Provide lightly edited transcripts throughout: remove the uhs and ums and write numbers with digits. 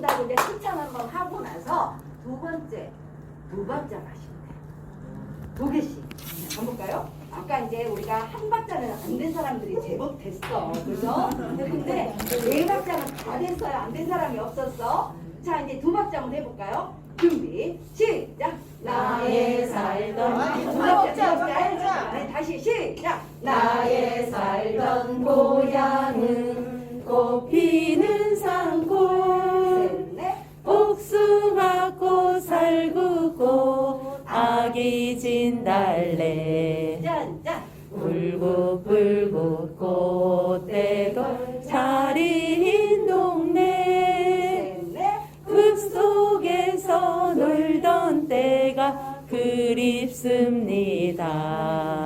다고 이제 칭찬 한번 하고 나서 두 번째 하시면 돼요. 2개씩. 가볼까요? 아까 이제 우리가 한 박자는 안 된 사람들이 제법 됐어. 그죠? 근데 4박자는 다 됐어요. 안 된 사람이 없었어. 자, 이제 2박자 한번 해볼까요? 준비, 시작! 나의 살던 2박자. 네, 다시 시작! 나의 살던 고향은 꽃 피는 산골 복숭아꽃 살구꽃 아기 진달래 짠짠 울긋불긋 꽃대가 차린 동네 그 속에서 놀던 때가 그립습니다.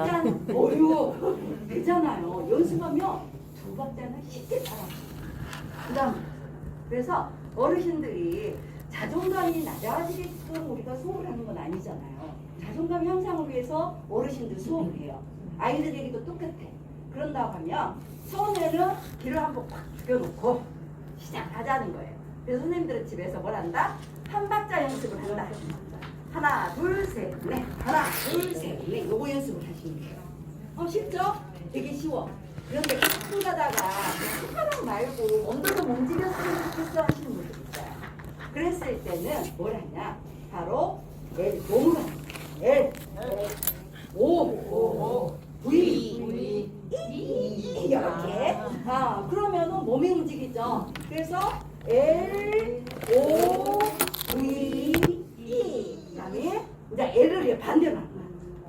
짠! 어휴 되잖아요. 연습하면 2박자는 쉽게 따라가요. 그 다음 그래서 어르신들이 자존감이 낮아지게끔 우리가 수업을 하는 건 아니잖아요. 자존감 향상을 위해서 어르신들 수업을 해요. 아이들에게도 똑같아. 그런다고 하면 처음에는 귀를 한번 꽉 죽여놓고 시작하자는 거예요. 그래서 선생님들은 집에서 뭘 한다? 한 박자 연습을 한다. 하나, 둘, 셋, 넷. 하나, 둘, 셋, 넷. 요거 연습을 하시면 돼요. 쉽죠? 되게 쉬워. 그런데 가끔 가다가 손가락 말고 엉덩이도 움직였으면 좋겠어 하시는 분들 있어요. 그랬을 때는 뭘 하냐? 바로 L, 몸으로 하는 거예요. L, O, V, E 이렇게. 그러면은 몸이 움직이죠. 그래서 L, O, V, E. 그다음에 이제 L을 반대로 하는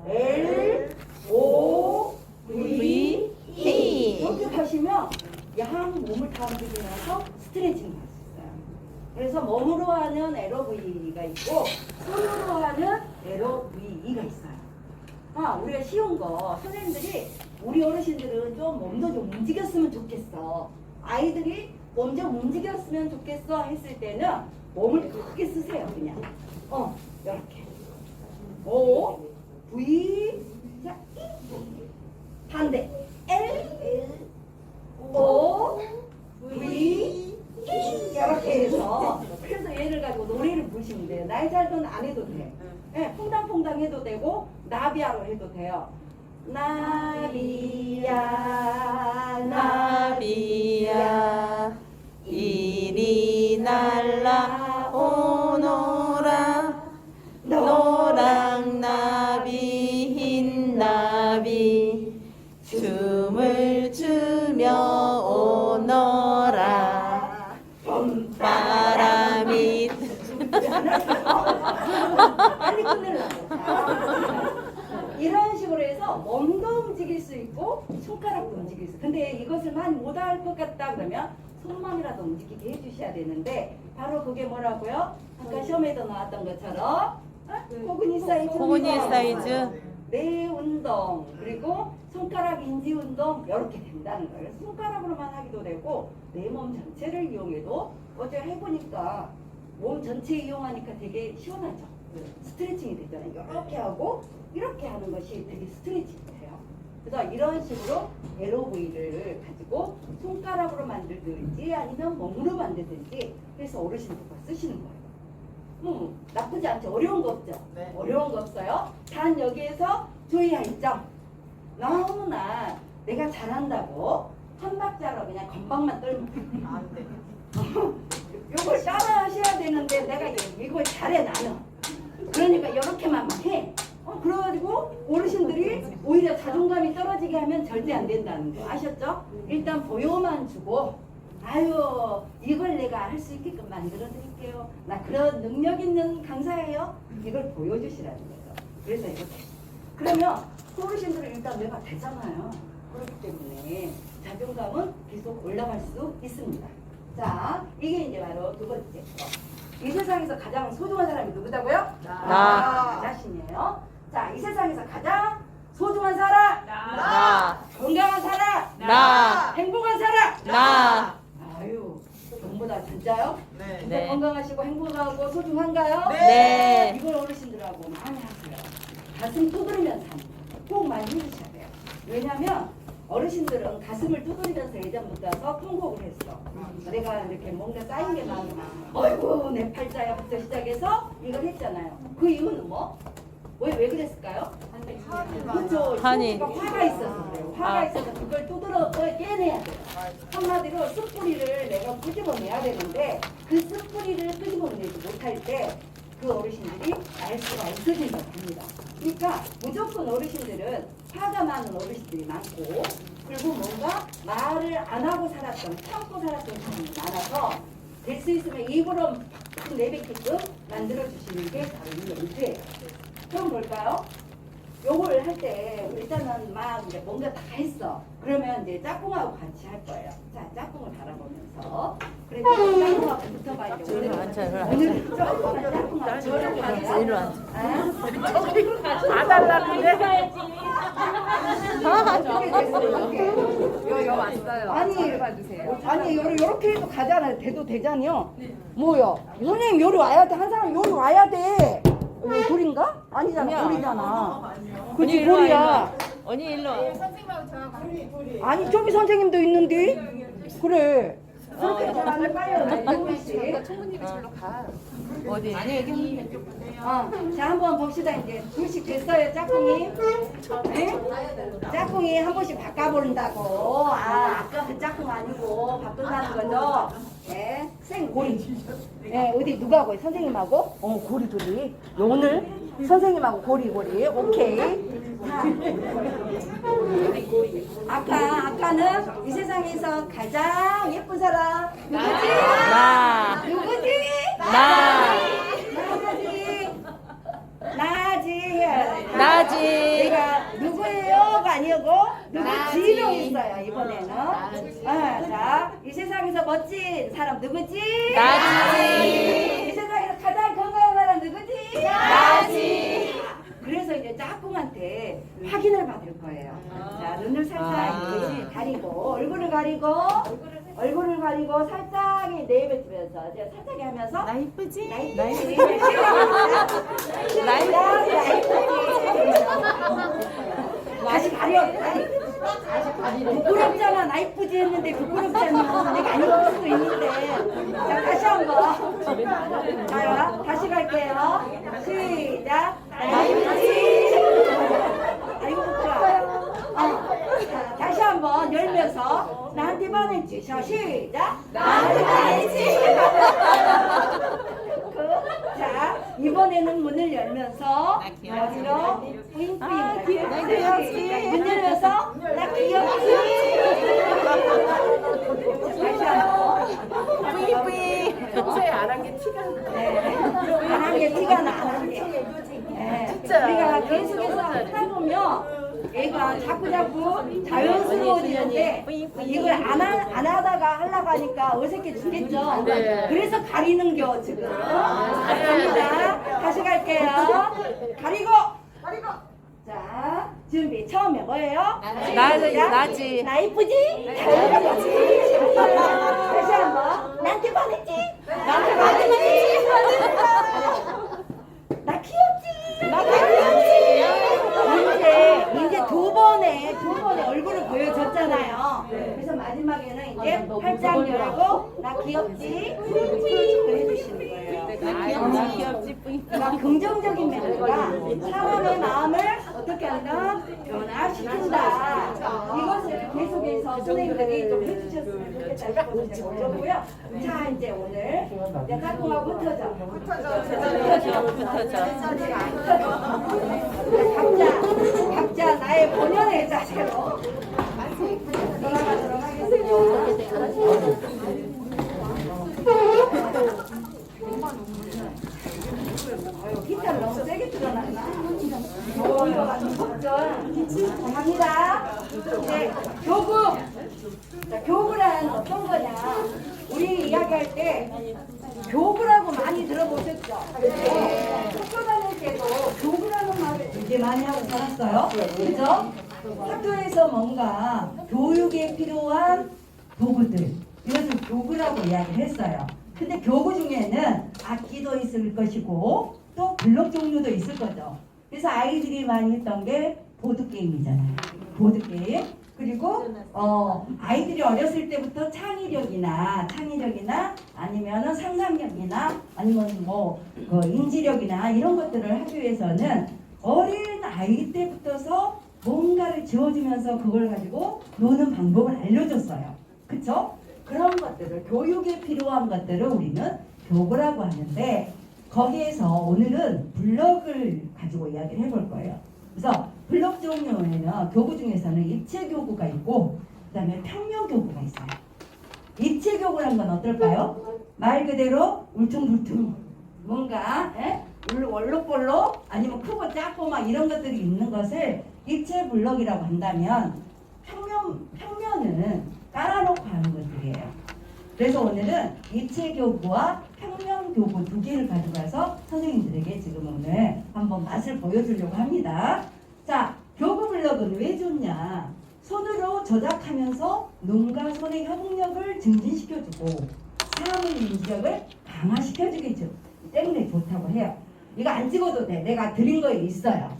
거야. L, O, V, E. 이렇게 하시면 양 몸을 다 움직이면서 스트레칭을 할 수 있어요. 그래서 몸으로 하는 LOV가 있고 손으로 하는 LOVE가 있어요. 우리가 쉬운 거 선생님들이 우리 어르신들은 좀 몸도 좀 움직였으면 좋겠어. 아이들이 몸 좀 움직였으면 좋겠어 했을 때는 몸을 크게 쓰세요. 그냥 이렇게 O, V, 자, E. 반대 L, O, V, E 이렇게 해서 그래서 얘를 가지고 노래를 부르시면 돼요. 나이 잘던 안 해도 돼. 네, 퐁당퐁당 해도 되고 나비야로 해도 돼요. 나비야 나비야 이리 날라오너라 노랑나비 흰나비 춤을 추며 오너라 바람이 빨리 끝내려고. 이런 식으로 해서 몸도 움직일 수 있고 손가락도 움직일 수 있고 근데 이것을 많이 못할 것 같다 그러면 손만이라도 움직이게 해주셔야 되는데 바로 그게 뭐라고요? 아까 시험에도 나왔던 것처럼 호그니 사이즈 호그니 사이즈 뇌 운동 그리고 손가락 인지 운동 이렇게 된다는 거예요. 손가락으로만 하기도 되고 내 몸 전체를 이용해도 어제 해보니까 몸 전체 이용하니까 되게 시원하죠. 스트레칭이 되잖아요. 이렇게 하고 이렇게 하는 것이 되게 스트레칭이 돼요. 그래서 이런 식으로 LOV를 가지고 손가락으로 만들든지 아니면 몸으로 만들든지 해서 어르신들과 쓰시는 거예요. 나쁘지 않죠. 어려운 거 없죠. 네. 어려운 거 없어요. 단 여기에서 주의할 점. 너무나 내가 잘한다고 한 박자로 그냥 건방만 떨면 안 돼. 요걸 따라 하셔야 되는데 내가 이걸 잘해 나는. 그러니까 이렇게만 막 해. 그래가지고 어르신들이 오히려 자존감이 떨어지게 하면 절대 안 된다는 거 아셨죠? 일단 보여만 주고 아유 이걸 내가 할 수 있게끔 만들어 드릴게요. 나 그런 능력 있는 강사예요. 이걸 보여주시라는 거죠. 그래서 이렇게. 그러면 어르신들은 일단 내가 되잖아요. 그렇기 때문에 자존감은 계속 올라갈 수 있습니다. 자, 이게 이제 바로 2번째 거. 이 세상에서 가장 소중한 사람이 누구다고요? 나. 자신이에요. 자, 이 세상에서 가장 소중한 사람? 나. 건강한 사람? 나. 행복한 사람? 나. 아유, 전부 다 진짜요? 네. 진짜 네. 건강하시고 행복하고 소중한가요? 네. 이걸 어르신들하고 많이 하세요. 가슴 두드리면서 하는 거. 꼭 많이 해주셔야 돼요. 왜냐면 어르신들은 가슴을 두드리면서 예전부터 통곡을 했어. 내가 이렇게 뭔가 쌓인 게 많으면 어이구 내 팔자야부터 시작해서 이걸 했잖아요. 그 이유는 뭐? 왜 그랬을까요? 그렇죠. 한이. 화가 있어서 그래요. 화가 아. 있어서 그걸 두드려 깨내야 돼요. 한마디로 숯뿌리를 내가 끄집어내야 되는데 그 숯뿌리를 끄집어내지 못할 때 그 어르신들이 알 수가 없어진다고 합니다. 그러니까 무조건 어르신들은 화가 많은 어르신들이 많고 그리고 뭔가 말을 안 하고 살았던 참고 살았던 사람이 많아서 될 수 있으면 입으로 팍 내뱉게끔 만들어주시는 게 바로 이 멘트예요. 그럼 뭘까요? 요걸 할 때 일단은 막 이제 뭔가 다 했어. 그러면 이제 짝꿍하고 같이 할 거예요. 자, 짝꿍을 바라보면서. 그래서 짝꿍하고 붙어봐야죠. 저리로 앉아, 저리로 앉아. 오늘은 짝꿍하고 저리로 가세요. 저리로 앉아. 봐달라는데? 왔어요. 아니 요렇게 해도 가잖아요. 돼도 되잖아요. 뭐요? 선생님 요리 와야 돼. 한 사람 요리 와야 돼. 이거 돌인가? 아니잖아. 돌이잖아. 그치 일로 와, 돌이야. 일로 와. 언니 일로 와. 아니 저기 선생님도 있는데. 그래. 그렇게 잘안 빨려. 총무님이 절로 가. 어디? 자 한번 봅시다. 이제 둘씩 됐어요. 짝꿍이. 네? 짝꿍이 한 번씩 바꿔본다고. 아까 그 짝꿍 아니고 바꾼다는 거죠. 네. 생 고리. 네, 어디 누가 하고 선생님하고? 고리 둘이. 오늘 선생님하고 고리. 오케이. 아까는 이 세상에서 가장 예쁜 사람 누구지? 나. 누구지? 나지. 나지. 내가 누구예요가 아니고 누구지로 했어요 이번에는. 자, 이 세상에서 멋진 사람 누구지? 나지. 이 세상에서 가장 건강한 사람 누구지? 나지. 그래서 이제 짝꿍한테 확인을 받을 거예요. 자, 눈을 살짝 이렇게 가리고 얼굴을 가리고 살짝 내뱉으면서 이제 살짝 하면서 나 이쁘지? 다시 가려. 부끄럽잖아. 나 이쁘지 했는데 부끄럽잖아. 내가 안 이쁠 수도 있는데. 자, 다시 한번. 자, 다시 갈게요. 시작. 나 이쁘지? 아이고 부끄러워. 자, 다시 한번 열면서 나한테 반했지. 자, 시작. 나한테 반했지. 자, 이번에는 문을 열면서 여기로 뿌잉뿌잉 나 귀엽지. 문 열면서 나 귀엽지. 다시 한번 뿌잉뿌잉. 평소에 안 한 게 티가 나. 안 한 게 티가 나. 우리가 계속해서 하다 보면 얘가 자꾸 자연스러워지는데 이걸 안 하다가 하려고 하니까 어색해 죽겠죠. 그래서 가리는 겨 지금. 갑니다. 다시 갈게요. 가리고. 자, 준비. 처음에 뭐예요? 나지. 나 이쁘지? 다시 한번. 나한테 반했지? 나 귀엽지? 이제 두 번에 얼굴을 보여줬잖아요. 그래서 마지막에는 이제 팔짱 열고 나 귀엽지? 해주시는 거예요. 나 귀엽지 뿌잉뿌잉. 그러니까 긍정적인 멘트가 사람의 마음을 어떻게 한다? 변화시킨다. 이것을 계속해서 선생님들이 좀 해주셨으면 좋겠다 싶어서 제가 올려보고요. 자, 이제 오늘 이제 짝꿍하고 흩어져. 각자 나의 본연의 자세로 돌아가도록 하겠습니다. 기타를 너무 세게 틀어놨나? 이거 완전 걱정. 갑니다. 이제 교구. 자, 교구란 어떤 거냐? 우리 이야기할 때 교구라고 많이 들어보셨죠? 학교 다닐 때도 교구라는 말을 되게 많이 하고 살았어요. 그죠? 학교에서 뭔가 교육에 필요한 도구들, 이것을 교구라고 이야기를 했어요. 근데 교구 중에는 악기도 있을 것이고 또 블록 종류도 있을 거죠. 그래서 아이들이 많이 했던 게 보드게임이잖아요. 보드게임. 그리고 아이들이 어렸을 때부터 창의력이나 아니면은 상상력이나 아니면 인지력이나 이런 것들을 하기 위해서는 어린 아이 때부터서 뭔가를 지어주면서 그걸 가지고 노는 방법을 알려줬어요. 그쵸? 그런 것들을 교육에 필요한 것들을 우리는 교구라고 하는데 거기에서 오늘은 블럭을 가지고 이야기를 해볼 거예요. 그래서 블럭 종류에는 교구 중에서는 입체교구가 있고 그 다음에 평면교구가 있어요. 입체교구란 건 어떨까요? 말 그대로 울퉁불퉁 뭔가 원록볼록 아니면 크고 작고 막 이런 것들이 있는 것을 입체 블럭이라고 한다면 평면은 깔아놓고 하는 것들이에요. 그래서 오늘은 입체교구와 평면교구 두 개를 가져가서 선생님들에게 지금 오늘 한번 맛을 보여주려고 합니다. 자, 교구 블럭은 왜 좋냐? 손으로 조작하면서 눈과 손의 협응력을 증진시켜주고 사람의 인지력을 강화시켜주기 때문에 좋다고 해요. 이거 안 찍어도 돼. 내가 드린 거에 있어요.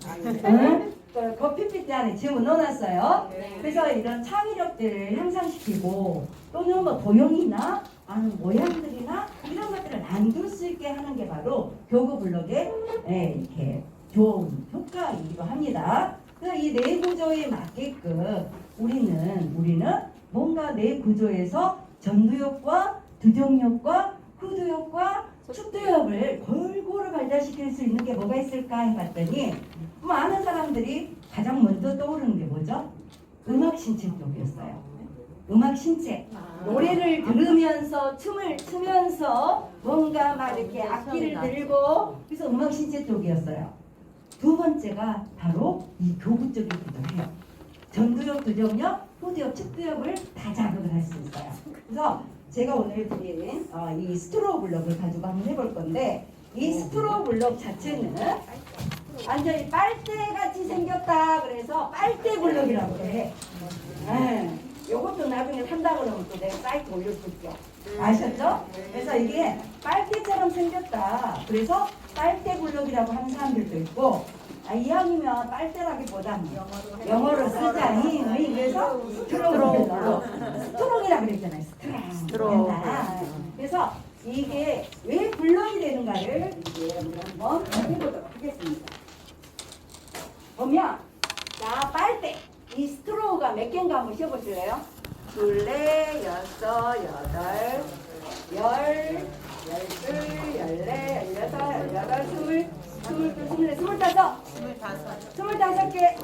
응? 그 PPT 안에 지금 넣어놨어요. 그래서 이런 창의력들을 향상시키고 또는 뭐 도형이나 아니면 모양들이나 이런 것들을 만들 수 있게 하는 게 바로 교구 블럭의 이렇게 좋은 효과이기도 합니다. 그래서 이 내 구조에 맞게끔 우리는 뭔가 내 구조에서 전두엽과 두정엽과 후두엽과 축두엽을 골고루 발달시킬 수 있는 게 뭐가 있을까 해봤더니 많은 사람들이 가장 먼저 떠오르는 게 뭐죠? 음악 신체 쪽이었어요. 음악 신체. 노래를 들으면서 춤을 추면서 뭔가 막 이렇게 악기를 들고 그래서 음악 신체 쪽이었어요. 두 번째가 바로 이 교구 쪽이기도 해요. 전두엽, 두정엽, 후두엽, 축두엽을 다 자극을 할 수 있어요. 그래서 제가 오늘 드린 이 스트로우 블럭을 가지고 한번 해볼 건데 이 스트로우 블럭 자체는 완전히 빨대같이 생겼다 그래서 빨대 블럭이라고 해. 요것도 나중에 산다 그러면 또 내가 사이트 올려줄게요. 아셨죠? 그래서 이게 빨대처럼 생겼다. 그래서 빨대 블럭이라고 하는 사람들도 있고 이왕이면 빨대라기보다는 영어로 쓰자니 그래서 스트롱이라고 그랬잖아요. 스트롱. 그래서 이게 왜 블럭이 되는가를 이제 한번 해보도록 하겠습니다. 보면 자 빨대 이 스트로우가 몇 개인가 한번 쉬어보실래요? 둘레, 여섯, 여덟, 열, 열둘, 열네, 열여섯, 열여덟, 스물둘, 스물넷, 스물다섯 개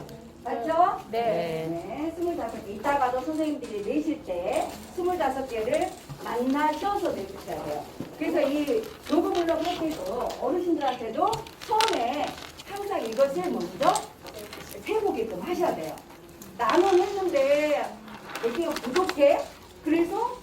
맞죠? 네. 25개. 이따가도 선생님들이 내실 때 25개를 만나셔서 내주셔야 돼요. 그래서 이 교구 블럭 할 때도 어르신들한테도 처음에 항상 이것을 먼저 세보게끔 하셔야 돼요. 나는 했는데 여기가 부족해? 그래서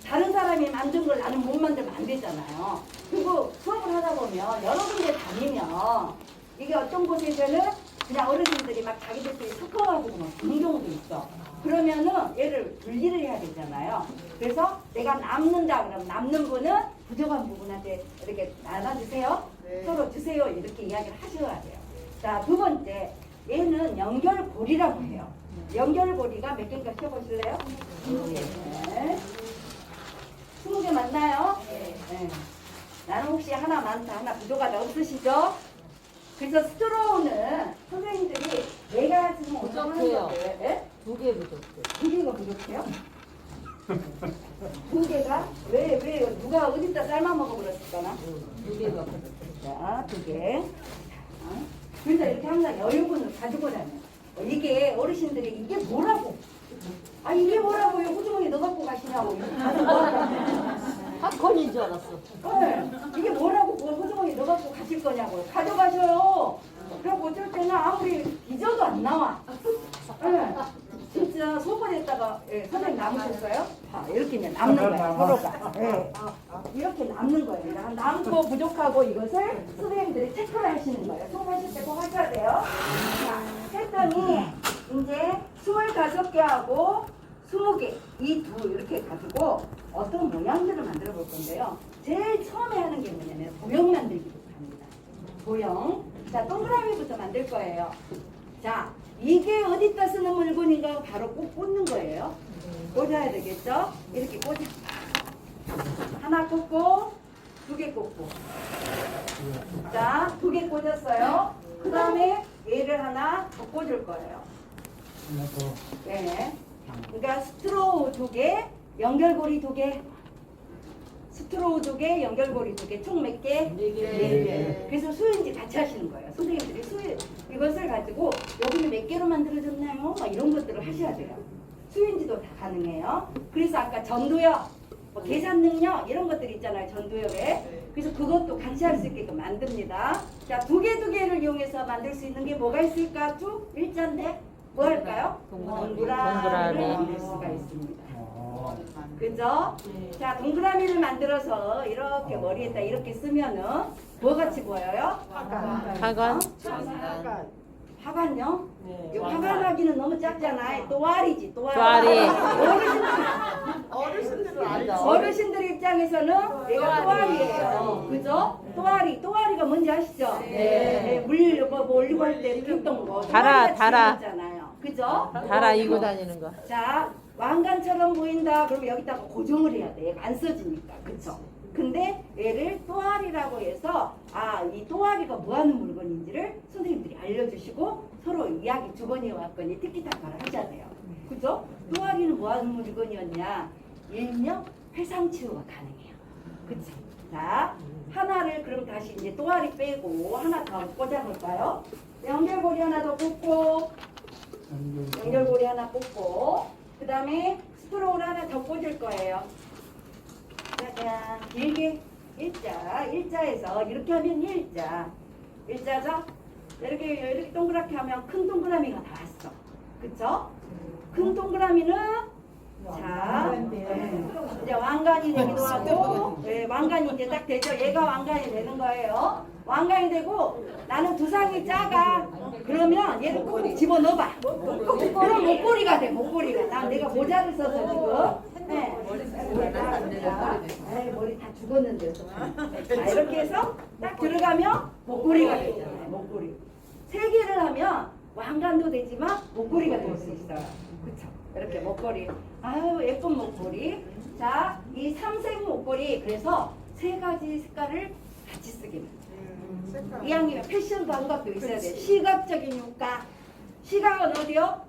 다른 사람이 만든 걸 나는 못 만들면 안 되잖아요. 그리고 수업을 하다 보면 여러 군데 다니면 이게 어떤 곳에서는 그냥 어르신들이 막 자기들끼리 섞어가지고 막 그런 경우도 있어. 그러면은 얘를 분리를 해야 되잖아요. 그래서 내가 남는다 그러면 남는 분은 부족한 부분한테 이렇게 나눠주세요. 서로 주세요. 이렇게 이야기를 하셔야 돼요. 자, 두 번째. 얘는 연결고리라고 해요. 연결고리가 몇 개인가 켜보실래요? 20개. 20개 맞나요? 네. 나는 혹시 하나 많다, 하나 부족하다 없으시죠? 그래서 스트로우는 선생님들이 내가 지금 부족해요. 예? 2개 부족해. 2개가 부족해요? 2개가? 왜 누가 어디다 삶아 먹어버렸을까나? 2개가 부족해. 자, 2개. 그래서 이렇게 항상 여유분을 가지고 다녀요. 이게 어르신들이 이게 뭐라고? 이게 뭐라고요? 호주머니 넣어 갖고 가시냐고. 팝콘인 줄 알았어. 네, 이게 뭐라고 그걸 호주머니 넣어 갖고 가실 거냐고. 가져가셔요. 그리고 어쩔 때는 아무리 빚어도 안 나와. 네, 진짜 소문에다가 선생님 남으셨어요? 이렇게 이제 남는 거예요. 서로가. 이렇게 남는 거예요. 남고 부족하고 이것을 선생님들이 체크를 하시는 거예요. 수업하실 때 꼭 하셔야 돼요. 자, 했더니 이제 25개하고 20개 이 두 이렇게 가지고 어떤 모양들을 만들어 볼 건데요. 제일 처음에 하는 게 뭐냐면 도형 만들기부터 합니다. 도형. 자, 동그라미부터 만들 거예요. 자, 이게 어디다 쓰는 물건인가 바로 꼭 꽂는 거예요. 꽂아야 되겠죠? 이렇게 꽂아. 하나 꽂고, 두 개 꽂고. 자, 두 개 꽂았어요. 그 다음에 얘를 하나 더 꽂을 거예요. 네. 그러니까 스트로우 두 개, 연결고리 두 개. 스트로우 두 개, 연결고리 두 개. 총 몇 개? 네 개. 네 개. 그래서 수인지 같이 하시는 거예요. 선생님들이 이것을 가지고 여기는 몇 개로 만들어졌나요? 막 이런 것들을 하셔야 돼요. 수인지도 다 가능해요. 그래서 아까 전도역, 뭐 계산 능력 이런 것들 있잖아요. 전도역에. 그래서 그것도 같이 할 수 있게끔 만듭니다. 자, 두 개를 이용해서 만들 수 있는 게 뭐가 있을까? 쭉 일자인데 뭐 할까요? 동그라미를 만들 수가 있습니다. 그죠? 자, 동그라미를 만들어서 이렇게 머리에다 이렇게 쓰면은 뭐 같이 보여요? 학원. 화관요? 네. 이 화관하기는 너무 작잖아요. 또아리지, 또아리. 어르신들은 알죠. 어르신들 입장에서는 얘가 또아리예요. 그죠? 또아리가 뭔지 아시죠? 네. 물 뭐 올리고 할 때 핑동 거. 달아. 잖아요. 그죠? 달아 이고 다니는 거. 자, 왕관처럼 보인다. 그러면 여기다가 고정을 해야 돼. 얘가 안 써지니까. 그쵸? 근데 얘를 또아리라고 해서 이 또아리가 뭐 하는 물건인지를 선생님들이 알려주시고 서로 이야기 주거니 왔거니 티키타카를 하잖아요. 그죠? 또아리는 뭐 하는 물건이었냐? 일명 회상 치유가 가능해요. 그치? 자, 하나를 그럼 다시 이제 또아리 빼고 하나 더 꽂아볼까요? 연결고리 하나 더 꽂고 연결고리 하나 꽂고 그 다음에 스트로우를 하나 더 꽂을 거예요. 짜잔, 길게 일자에서 이렇게 하면 일자죠? 이렇게 동그랗게 하면 큰 동그라미가 나왔어. 그쵸? 큰 동그라미는 자, 이제 왕관이 되기도 하고, 왕관이 이제 딱 되죠. 얘가 왕관이 되는 거예요. 왕관이 되고 나는 두상이 작아. 그러면 얘를 꼭 집어넣어봐. 그럼 목걸이가 돼. 목걸이가. 내가 모자를 써서 지금. 머리 다 죽었는데. 자, 이렇게 해서 딱 들어가면 목걸이가 되잖아요. 목걸이. 세 개를 하면 왕관도 되지만 목걸이가 될 수 있어요. 그쵸? 이렇게 목걸이. 아유, 예쁜 목걸이. 자, 이 삼색 목걸이. 그래서 세 가지 색깔을 같이 쓰게 됩니다. 이왕이면 패션 감각도 있어야 돼. 시각적인 효과. 시각은 어디요?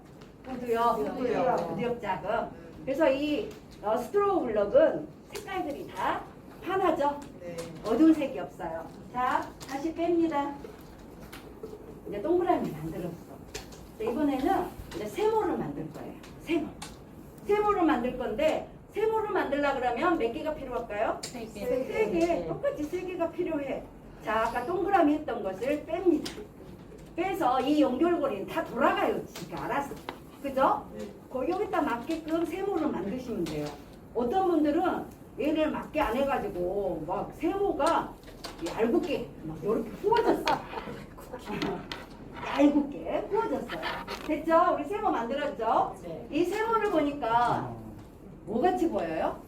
부두역 자극. 그래서 이 스트로우 블럭은 색깔들이 다 환하죠? 어두운 색이 없어요. 자, 다시 뺍니다. 이제 동그라미 만들었어. 이번에는 이제 세모를 만들 거예요. 세모를 만들 건데 세모를 만들려고 그러면 몇 개가 필요할까요? 세 개. 똑같이 세 개가 필요해. 자, 아까 동그라미 했던 것을 뺍니다. 빼서 이 연결고리는 다 돌아가요. 지가 알아서. 그죠? 여기다 맞게끔 세모를 만드시면 돼요. 어떤 분들은 얘를 맞게 안 해가지고 막 세모가 얇게 막 이렇게 후워졌어. 얇게 후워졌어요. 됐죠? 우리 세모 만들었죠? 이 세모를 보니까 뭐 같이 보여요?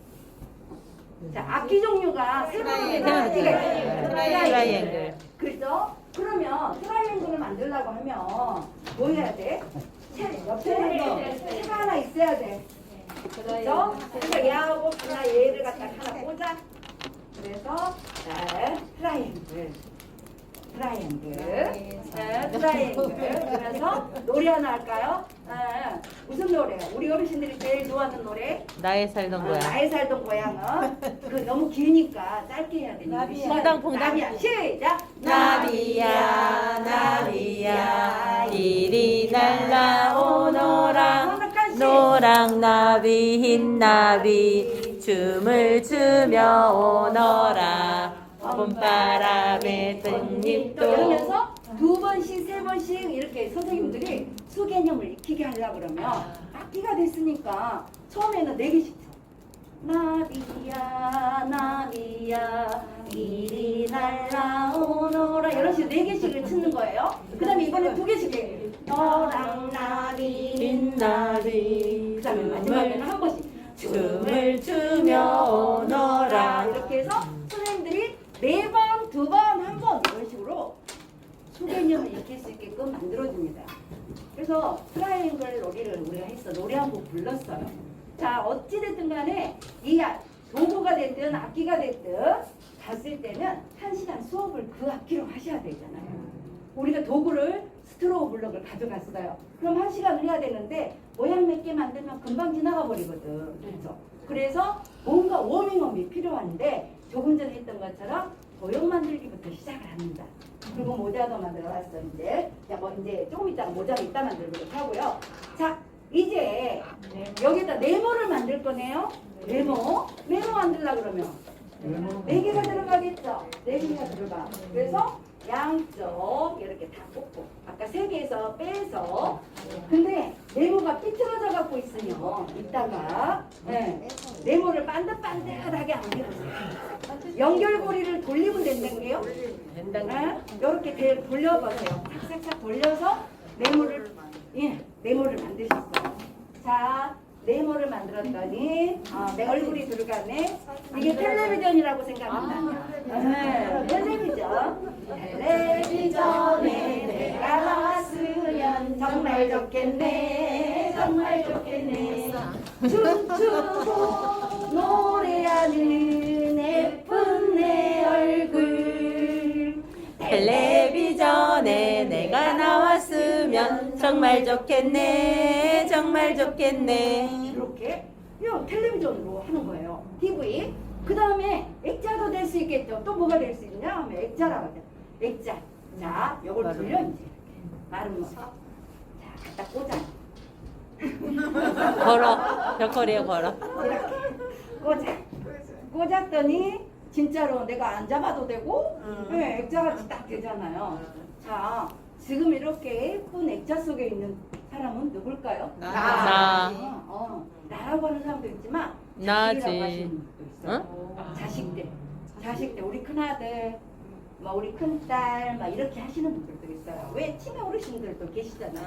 자, 악기 종류가 세모에 악기가 있어요. 트라이앵글. 그죠? 그러면 트라이앵글을 만들려고 하면 뭐 해야 돼? 옆에 채가 하나 있어야 돼. 그렇죠? 그래서 얘하고 하나 얘를 갖다 하나 꽂아. 그래서 트라이앵글. 그래서 노래 하나 할까요? 무슨 노래요? 우리 어르신들이 제일 좋아하는 노래? 나의 살던 고향. 나의 살던 고향은 그 너무 기니까 짧게 해야 되니까. 퐁당퐁당. 나비야. 시작. 나비야 나비야 이리 날라오너라 노랑 나비 흰 나비 춤을 추며 오너라 봄바람에 뜬잎도 이러면서 두 번씩 세 번씩 이렇게 선생님들이 수개념을 익히게 하려고 그러면 악기가 됐으니까 처음에는 4개씩 쳐. 나비야 나비야 이리 날라오너라 이런 식으로 4개씩을 치는 거예요. 그 다음에 이번에 2개씩 해. 너랑 나비 흰 나비 그 다음에 마지막에는 한 번씩 춤을 추며 오너라 이렇게 해서 선생님들이 4번, 2번, 1번 이런 식으로 수개념을 익힐 수 있게끔 만들어줍니다. 그래서 트라이앵글 놀이를 우리가 했어. 노래 한 곡 불렀어요. 자, 어찌됐든 간에 이 도구가 됐든 악기가 됐든 갔을 때는 1시간 수업을 그 악기로 하셔야 되잖아요. 우리가 도구를 스트로우 블럭을 가져갔어요. 그럼 1시간을 해야 되는데 모양 몇 개 만들면 금방 지나가 버리거든. 그렇죠? 그래서 뭔가 워밍업이 필요한데 조금 전에 했던 것처럼 도형 만들기부터 시작을 합니다. 그리고 모자도 만들어놨어 이제. 자, 뭐 이제 조금 이따가 모자는 이따 만들도록 하고요. 자, 이제 여기다 네모를 만들 거네요. 네모 만들려 그러면 4개가 들어가겠죠. 4개가 들어가. 그래서 양쪽 이렇게 다 꽂고 아까 3개에서 빼서 근데 네모가 삐뚤어져 갖고 있으면 이따가 네모를 반듯반듯하게 안 밀어줘요. 연결고리를 돌리면 된다는 게요. 이렇게 돌려보세요. 싹싹싹 돌려서 네모를 만드셨어요. 자, 네모를 만들었더니 내 얼굴이 들어가네. 이게 텔레비전이라고 생각한다. 텔레비전에 내가 나왔으면 정말 좋겠네. 정말 좋겠네. 춤추고 노래하는 예쁜 내 얼굴. 텔레비전에 내가 나왔으면 정말 좋겠네. 정말 좋겠네. 이렇게 이거 텔레비전으로 하는 거예요. TV. 그 다음에 액자도 될 수 있겠죠. 또 뭐가 될 수 있냐 하면 액자라고 하죠. 액자. 자, 요걸 돌려 이제. 마른 거. 자, 갖다 꽂아. 걸어. 벽걸이에 걸어. 이렇게 꽂아. 꽂았더니 진짜로 내가 안 잡아도 되고 액자같이 딱 되잖아요. 자, 지금 이렇게 예쁜 액자 속에 있는 사람은 누굴까요? 나. 나라고 하는 사람도 있지만 나지. 자식이라고 하시는 분도 있어요. 자식들, 우리 큰아들, 뭐 우리 큰딸, 막 이렇게 하시는 분들도 있어요. 왜 치매 어르신들도 계시잖아.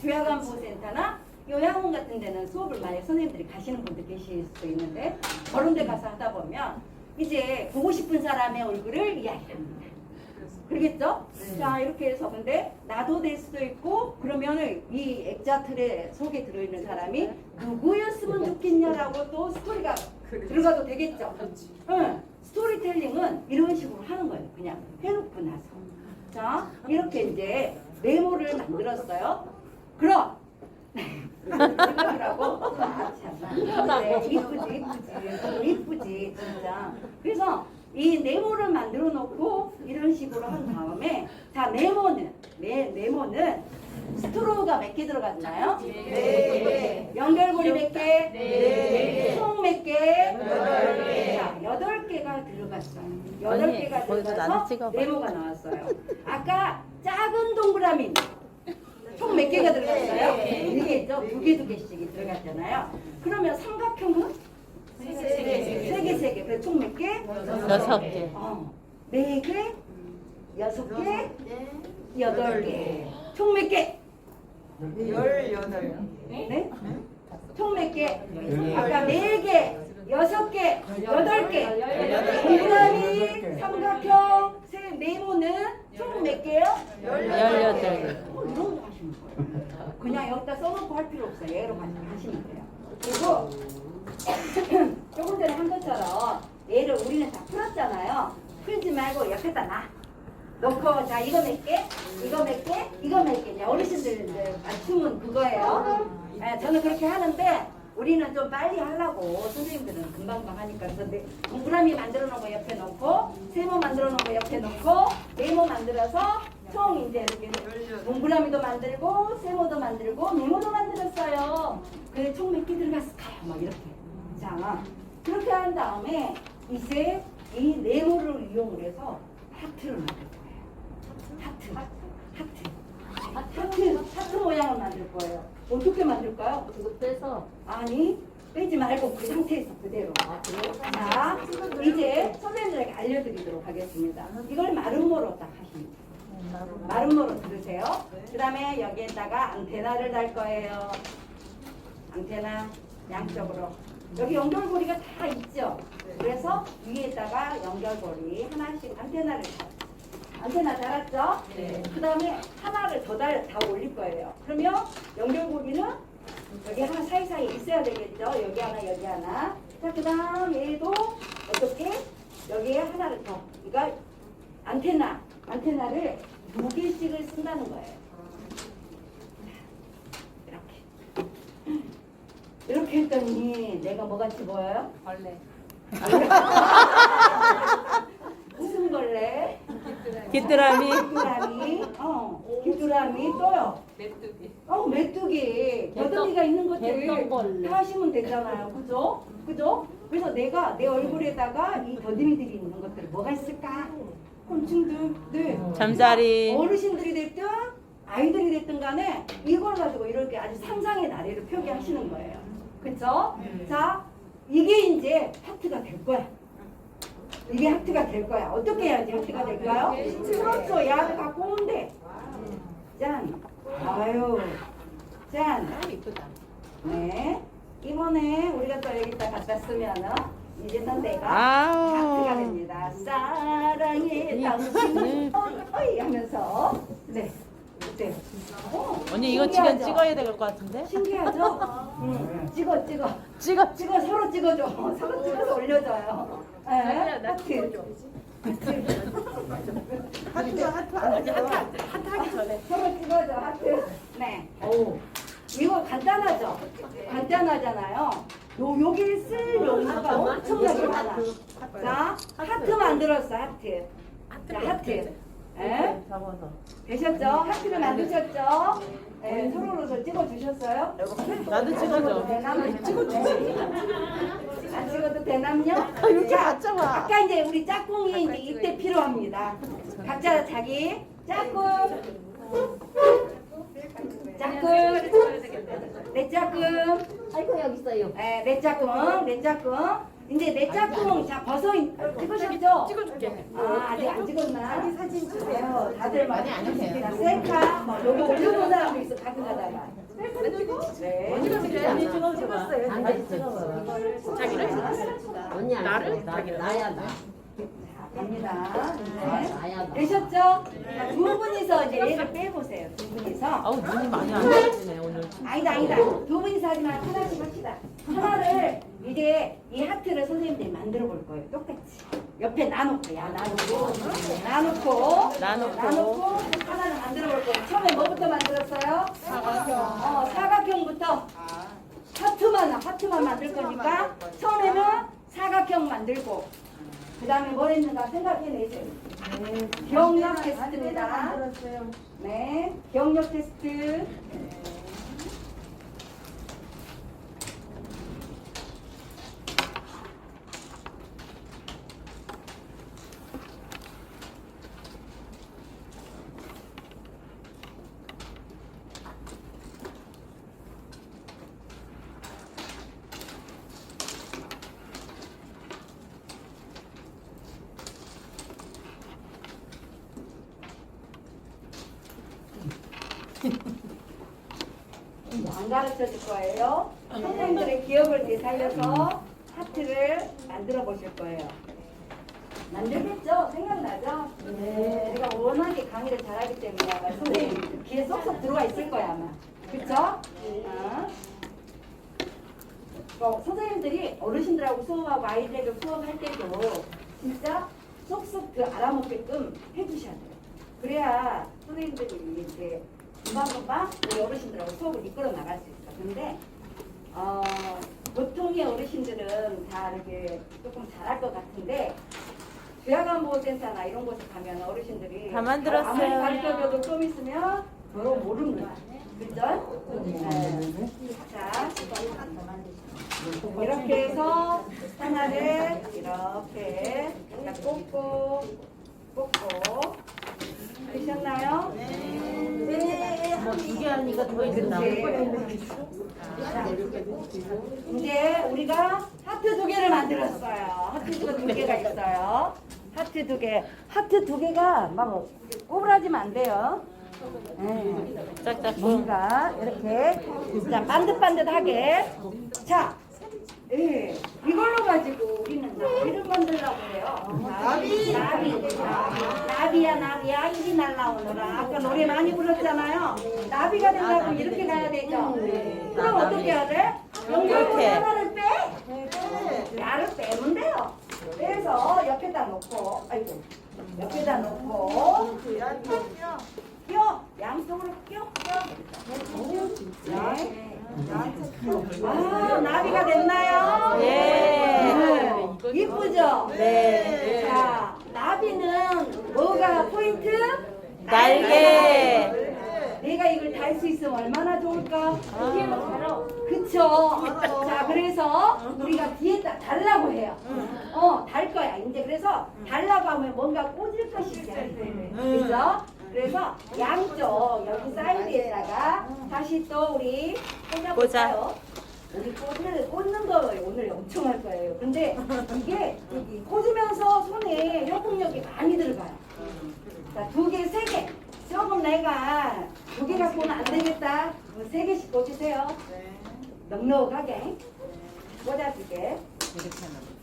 교양안보센터나 요양원 같은 데는 수업을 만약 선생님들이 가시는 분들 계실 수도 있는데 그런 데 가서 하다 보면 이제 보고 싶은 사람의 얼굴을 이야기합니다. 그러겠죠? 자, 이렇게 해서 근데 나도 될 수도 있고 그러면은 이 액자 틀에 속에 들어있는 사람이 누구였으면 좋겠냐라고 또 스토리가 들어가도 되겠죠? 응. 스토리텔링은 이런 식으로 하는 거예요. 그냥 해놓고 나서. 자, 이렇게 이제 네모를 만들었어요. 그럼 이거라고 이쁘지 진짜. 그래서 이 네모를 만들어 놓고 이런 식으로 한 다음에 자, 네모는 스트로우가 몇 개 들어갔나요? 네. 연결고리 몇 개? 네. 총 몇 개? 8개. 자, 8개가 들어갔어요. 8개가 거기서 나도 들어가서 찍어봐. 네모가 나왔어요. 아까 작은 동그라미 총 몇 개가 들어갔어요? 이게 있죠? 2개씩이 들어갔잖아요. 그러면 삼각형은? 3개. 그래서 총 몇 개? 6개. 4개, 6개, 8개. 총 몇 개? 18. 네? 총 몇 개? 아까 4개, 6개, 8개. 동그라미, 삼각형, 네모는 총 몇 개요? 18개. 이런 거 하시는 거예요. 그냥 여기다 써놓고 할 필요 없어요. 얘로 하시면 돼요. 그리고 조금 전에 한 것처럼 얘를 우리는 다 풀었잖아요. 풀지 말고 옆에다 놓고 자, 이거 몇 개? 이거 몇 개? 이거 몇 개? 어르신들 맞춤은 그거예요. 저는 그렇게 하는데 우리는 좀 빨리 하려고 선생님들은 금방금방 하니까 그래서 동그라미 만들어 놓은 거 옆에 놓고 세모 만들어 놓은 거 옆에 놓고 네모 만들어서 총 이제 이렇게 동그라미도 만들고 세모도 만들고 네모도 만들었어요. 그래 총 몇 개 들어갔을까요? 막 이렇게. 자, 그렇게 한 다음에 이제 이 네모를 이용을 해서 하트를 만들 거예요. 하트 모양을 만들 거예요. 어떻게 만들까요? 이거 빼서. 아니, 빼지 말고 그 상태에서 그대로. 자, 이제 선생님들에게 알려드리도록 하겠습니다. 이걸 마름모로 딱 하시면 돼요. 마름모로 들으세요. 그 다음에 여기에다가 안테나를 달 거예요. 안테나 양쪽으로. 여기 연결고리가 다 있죠? 그래서 위에다가 연결고리 하나씩 안테나를 안테나 달았죠? 네. 그 다음에 하나를 다 올릴 거예요. 그러면 연결고리는 여기 하나 사이사이에 있어야 되겠죠? 여기 하나, 여기 하나. 자, 그 다음 얘도 어떻게? 여기에 하나를 더. 그러니까 안테나를 2개씩을 쓴다는 거예요. 이렇게 했더니 내가 뭐같이 보여요? 벌레. 무슨 벌레? 귀뚜라미. 귀뚜라미 또요. 메뚜기. 메뚜기. 여덟개가 있는 것들 개똥벌레. 다 하시면 되잖아요. 그죠? 그죠? 그래서 내가 내 얼굴에다가 이 더듬이들이 있는 것들 뭐가 있을까? 곤충들. 네. 잠자리. 어르신들이 됐든 아이들이 됐든 간에 이걸 가지고 이렇게 아주 상상의 나래를 표기하시는 거예요. 그쵸? 자, 이게 이제 하트가 될 거야. 이게 하트가 될 거야. 어떻게 해야지 하트가 될까요? 그렇죠. 야를 갖고 온대. 짠. 아유. 짠. 이쁘다. 네. 이번에 우리가 또 여기다 갖다 쓰면은 이제는 내가 아우. 하트가 됩니다. 사랑해 당신 어이 하면서 네. 네. 언니 이거 지금 신기하죠? 찍어야 될 것 같은데? 신기하죠? 찍어. 찍어. 서로 찍어줘. 서로 찍어서 올려줘요. 네. 나 하트. 찍어줘. 하트 하기 전에. 서로 찍어줘. 하트. 네. 오. 이거 간단하죠? 간단하잖아요. 여기를 쓸 용도가 엄청나게 많아. 자, 하트 만들었어. 하트. 자, 하트. 예? 잡아서. 되셨죠? 하트를 만드셨죠? 네, 서로로 찍어주셨어요? 나도 찍어줘. 대남 찍어주세요. 안 찍어도 되남요? 이렇게 자, 맞춰봐. 아까 이제 우리 짝꿍이 이제 이때 필요합니다. 각자 자기 짝꿍, 내 짝꿍. 아이고 여기 있어요. 네, 내 짝꿍. 이제 내 짝꿍 자 벗어 찍으셨죠? 찍어줄게. 아 아직 안 찍었나? 사진 주세요. 다들 많이 안 하세요. 셀카 뭐 요거 올려놓은 사람도 있어 가끔 가다가. 네. 언니 찍어줘봐. 다시 찍어봐. 자기를 언니 안 나를? 찍어. 자기를. 나야 나. 갑니다. 나야 네. 나. 되셨죠? 자, 두 분이서 이제 얘를 빼보세요. 두 분이서. 아우 눈이 많이 안 좋아지네 오늘. 아니다. 두 분이서 하지만 하나씩 합시다. 하나를 이제 이 하트를 선생님들이 만들어 볼 거예요. 똑같이. 옆에 나놓고 나놓고 하나를 만들어 볼 거예요. 처음에 뭐부터 만들었어요? 사각형. 사각형부터 하트만 만들 거니까 처음에는 사각형 만들고 그 다음에 뭘 했는가 생각해내세요. 기억력 테스트입니다. 네, 기억력 테스트. 안 가르쳐 줄 거예요. 선생님들의 기억을 되살려서 하트를 만들어 보실 거예요. 만들겠죠? 생각나죠? 네. 제가 워낙에 강의를 잘하기 때문에 아마 선생님 귀에 쏙쏙 들어와 있을 거야 아마. 그쵸? 선생님들이 어르신들하고 수업하고 아이들하고 수업할 때도 진짜 쏙쏙 그 알아먹게끔 해주셔야 돼요. 그래야 선생님들이 이렇게 금방금방 우리 어르신들하고 수업을 이끌어 나갈 수 있어. 근데 보통의 어르신들은 다 이렇게 조금 잘할 것 같은데 교양안보센터나 이런 곳에 가면 어르신들이 다 만들었어요. 아무리 가르쳐줘도 좀 있으면 서로 모릅니다. 그죠? 네. 자, 이렇게 해서 하나를 이렇게 꽂고 되셨나요? 네. 뭐 두 개 하니까 더 있나? 이제 우리가 하트 2개를 만들었어요. 하트 2개가 있어요. 하트 2개. 하트 2개가 막 꼬부라지면 안 돼요. 짝짝. 뭔가 이렇게 자 반듯반듯하게. 자, 이걸로 가지고 우리는 나비를 만들려고 해요. 나비. 나비야 나비야 이리 날라오너라. 아까 노래 많이 불렀잖아요. 나비가 되려면 이렇게 가야 되죠. 그럼 어떻게 해야 돼? 연결고리 하나를 빼. 야를 빼면 돼요. 그래서 옆에다 놓고, 아이고, 옆에다 놓고, 껴, 양쪽으로 껴. 네. 아, 나비가 됐나요? 네. 이쁘죠? 네. 자, 나비는 뭐가 포인트? 날개. 내가 이걸 달 수 있으면 얼마나 좋을까? 그쵸? 자, 그래서 우리가 뒤에다 달라고 해요. 달 거야. 이제 그래서 달라고 하면 뭔가 꽂을 것이 있어야 돼. 그죠? 그래서 양쪽 여기 사이드에다가 다시 또 우리 꽂아볼까요? 우리 꽂는 거 오늘 엄청 할 거예요. 근데 이게 꽂으면서 손에 협응력이 많이 들어가요. 자, 2개, 3개. 조금 내가 2개 갖고는 안 되겠다. 3개씩 꽂으세요. 넉넉하게 꽂아줄게.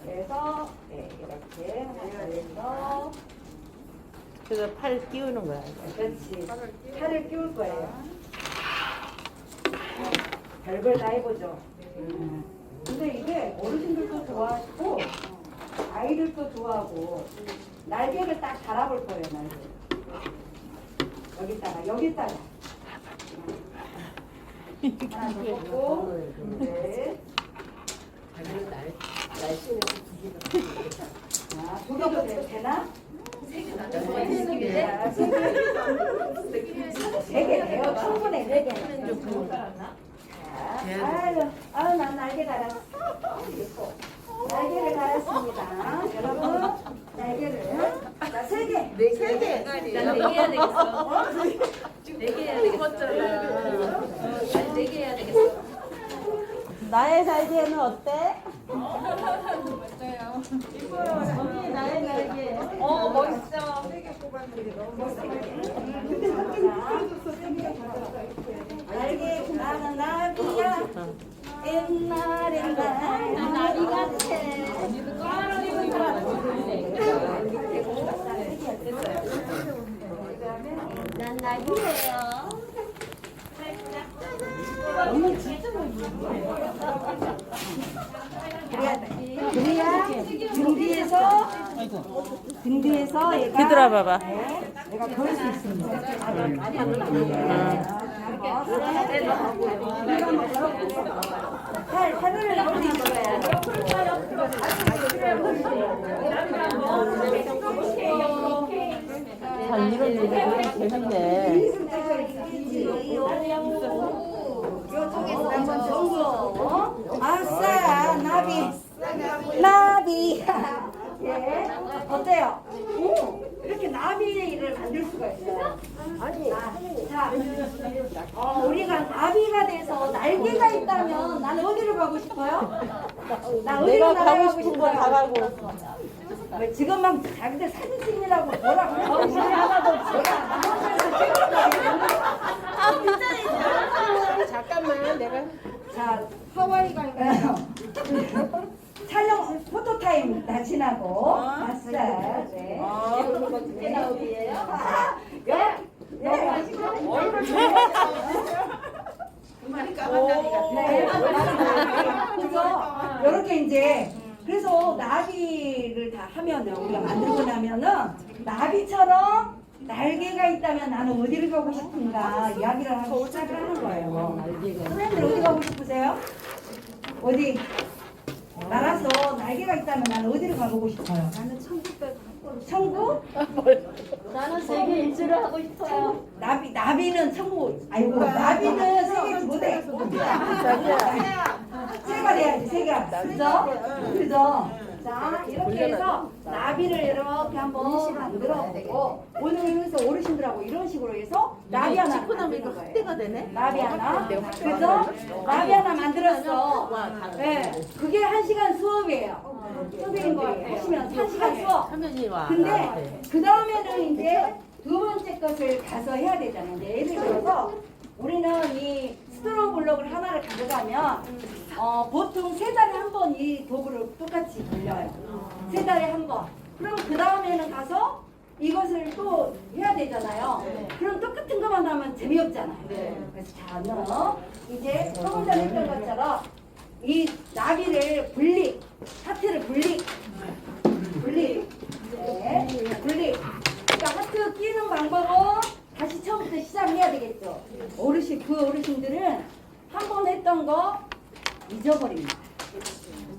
그래서 네, 이렇게 하나 더. 그거 팔 끼우는 거야. 그렇지. 팔을 끼울 거예요. 별걸 다 해보죠. 근데 이게 어르신들도 좋아하고 아이들도 좋아하고 날개를 딱 달아볼 거예요. 날개. 여기다가 하나 더 꽂고 네. 자, 2개도 되나? 3개 돼요. 충분해. 4개는. 아유, 난 날개 달았어. 날개를 달았습니다. 여러분, 날개를. 자, 3개. 3개. 난 내게 해야 되겠어. 내게 해야 되겠어. 내게 해야 되겠어. 나의 날개는 어때? 언니 나의 날개. 멋있어. 날개 나는 나비야. 옛날엔 난 나비 같아. 난 나비예요. 오늘 진짜 그래야 등 뒤에서 얘가 뒤돌아봐봐. 내가 그럴 수 있습니다. 팔을 넣을 수 있어요. 이런 얘기 재밌네. 아싸 나비 예 어때요? 이렇게 나비를 만들 수가 있어요. 자, 우리가 나비가 돼서 날개가 있다면 난 어디로 가고 싶어요? 나 어디로 내가 가고 날아가고 싶은 거 다 싶어요? 가고. 왜 지금 막 자기들 사진 찍느라고 뭐라고 정신이 하나도 없어. 잠깐만 내가 자, 하와이 갈까요? 촬영 포토 타임 다 지나고 아싸. 네. 어떻게 나오기예요? 예. 얼굴 네. 그래서 이렇게 이제 그래서 나비를 다 하면은 우리가 만들고 나면은 나비처럼 날개가 있다면 나는 어디를 가고 싶은가 이야기를 하고 시작을 하는 거예요. 선생님들 어디 가고 싶으세요? 어디? 날아서 날개가 있다면 나는 어디를 가보고 싶어요? 나는 천국 가고 천국? 나는 세계 일주를 하고 싶어요. 나비는 천국. 아이고 나비는 세계 무대. 새가 돼야지 새가. 그죠? 그죠? 자 이렇게 해서 나비를 이렇게 한번 만들어보고 오늘 여기서 어르신들하고 이런 식으로 해서 나비 하나 만드는 거예요. 되네. 나비 하나, 그죠? 나비 하나 만들었어. 네, 그게 1시간 수업이에요. 선생님들 하시면 1시간 수업. 화면이 와. 근데 그 다음에는 이제 2번째 것을 가서 해야 되잖아요. 이제 예를 들어서 우리는 이 스트로우 블록을 하나를 가져가면 보통 3달에 한 번 이 도구를 똑같이 돌려요. 3달에 한 번. 그럼 그 다음에는 가서 이것을 또 해야 되잖아요. 그럼 똑같은 것만 하면 재미없잖아요. 그래서 자, 너 이제 조금 전에 했던 것처럼 이 나비를 분리, 하트를 분리, 네, 분리. 그러니까 하트 끼는 방법은 다시 처음부터 시작해야 되겠죠. 어르신들은 한 번 했던 거 잊어버립니다.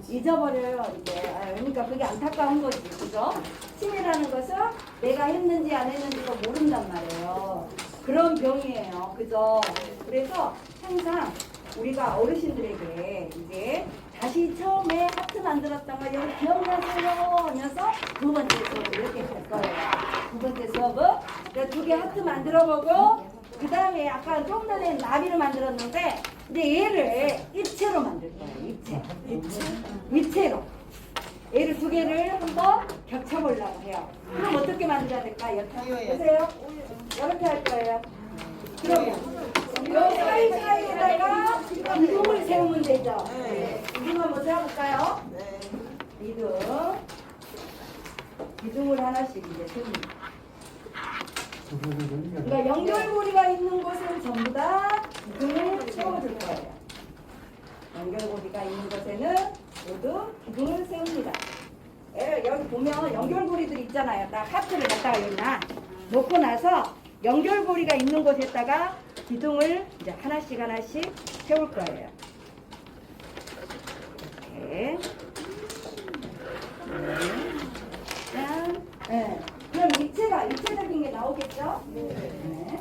잊어버려요, 이제. 그러니까 그게 안타까운 거지, 그죠? 치매라는 것은 내가 했는지 안 했는지도 모른단 말이에요. 그런 병이에요, 그죠? 그래서 항상 우리가 어르신들에게 이제 다시 처음에 하트 만들었던 거 여기 기억나세요? 하면서 두 번째 수업 이렇게 할 거예요. 두 번째 수업은 두 개 하트 만들어보고 그 다음에 아까 조금 전에 나비를 만들었는데 이제 얘를 입체로 만들 거예요. 입체로. 얘를 두 개를 한번 겹쳐보려고 해요. 그럼 어떻게 만들어야 될까요? 보세요. 이렇게 할 거예요. 그러면 요 사이사이에다가 기둥을 세우면 되죠. 기둥 한번 세워볼까요? 기둥을 하나씩 이제 세웁니다. 그러니까 연결고리가 있는 곳은 전부 다 기둥을 세워줄 거예요. 연결고리가 있는 곳에는 모두 기둥을 세웁니다. 여기 보면 연결고리들이 있잖아요. 딱 하트를 갖다가 여기 놓고 나서 연결고리가 있는 곳에다가 기둥을 이제 하나씩 세울 거예요. 이렇게. 네. 그럼 입체적인 게 나오겠죠? 네.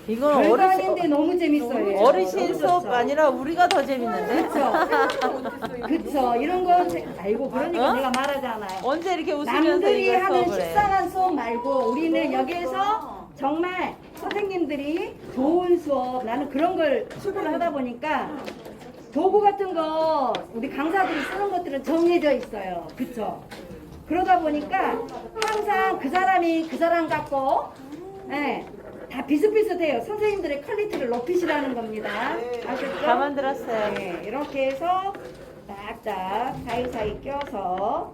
이건 별거 아닌데 너무 재밌어요. 어르신 수업 아니라 우리가 더 재밌는데? 그쵸. 이런 거, 아이고, 그러니까 어? 내가 말하잖아요. 언제 이렇게 웃으면서 남들이 이걸 하는 수업을 해? 식상한 수업 말고 우리는 여기에서 정말 선생님들이 좋은 수업, 나는 그런 걸 수업을 하다 보니까 도구 같은 거 우리 강사들이 쓰는 것들은 정해져 있어요. 그쵸? 그러다 보니까 항상 그 사람이 그 사람 같고 예, 다 비슷비슷해요. 선생님들의 퀄리티를 높이시라는 겁니다. 아셨죠? 다 만들었어요. 네, 이렇게 해서 딱딱 사이사이 껴서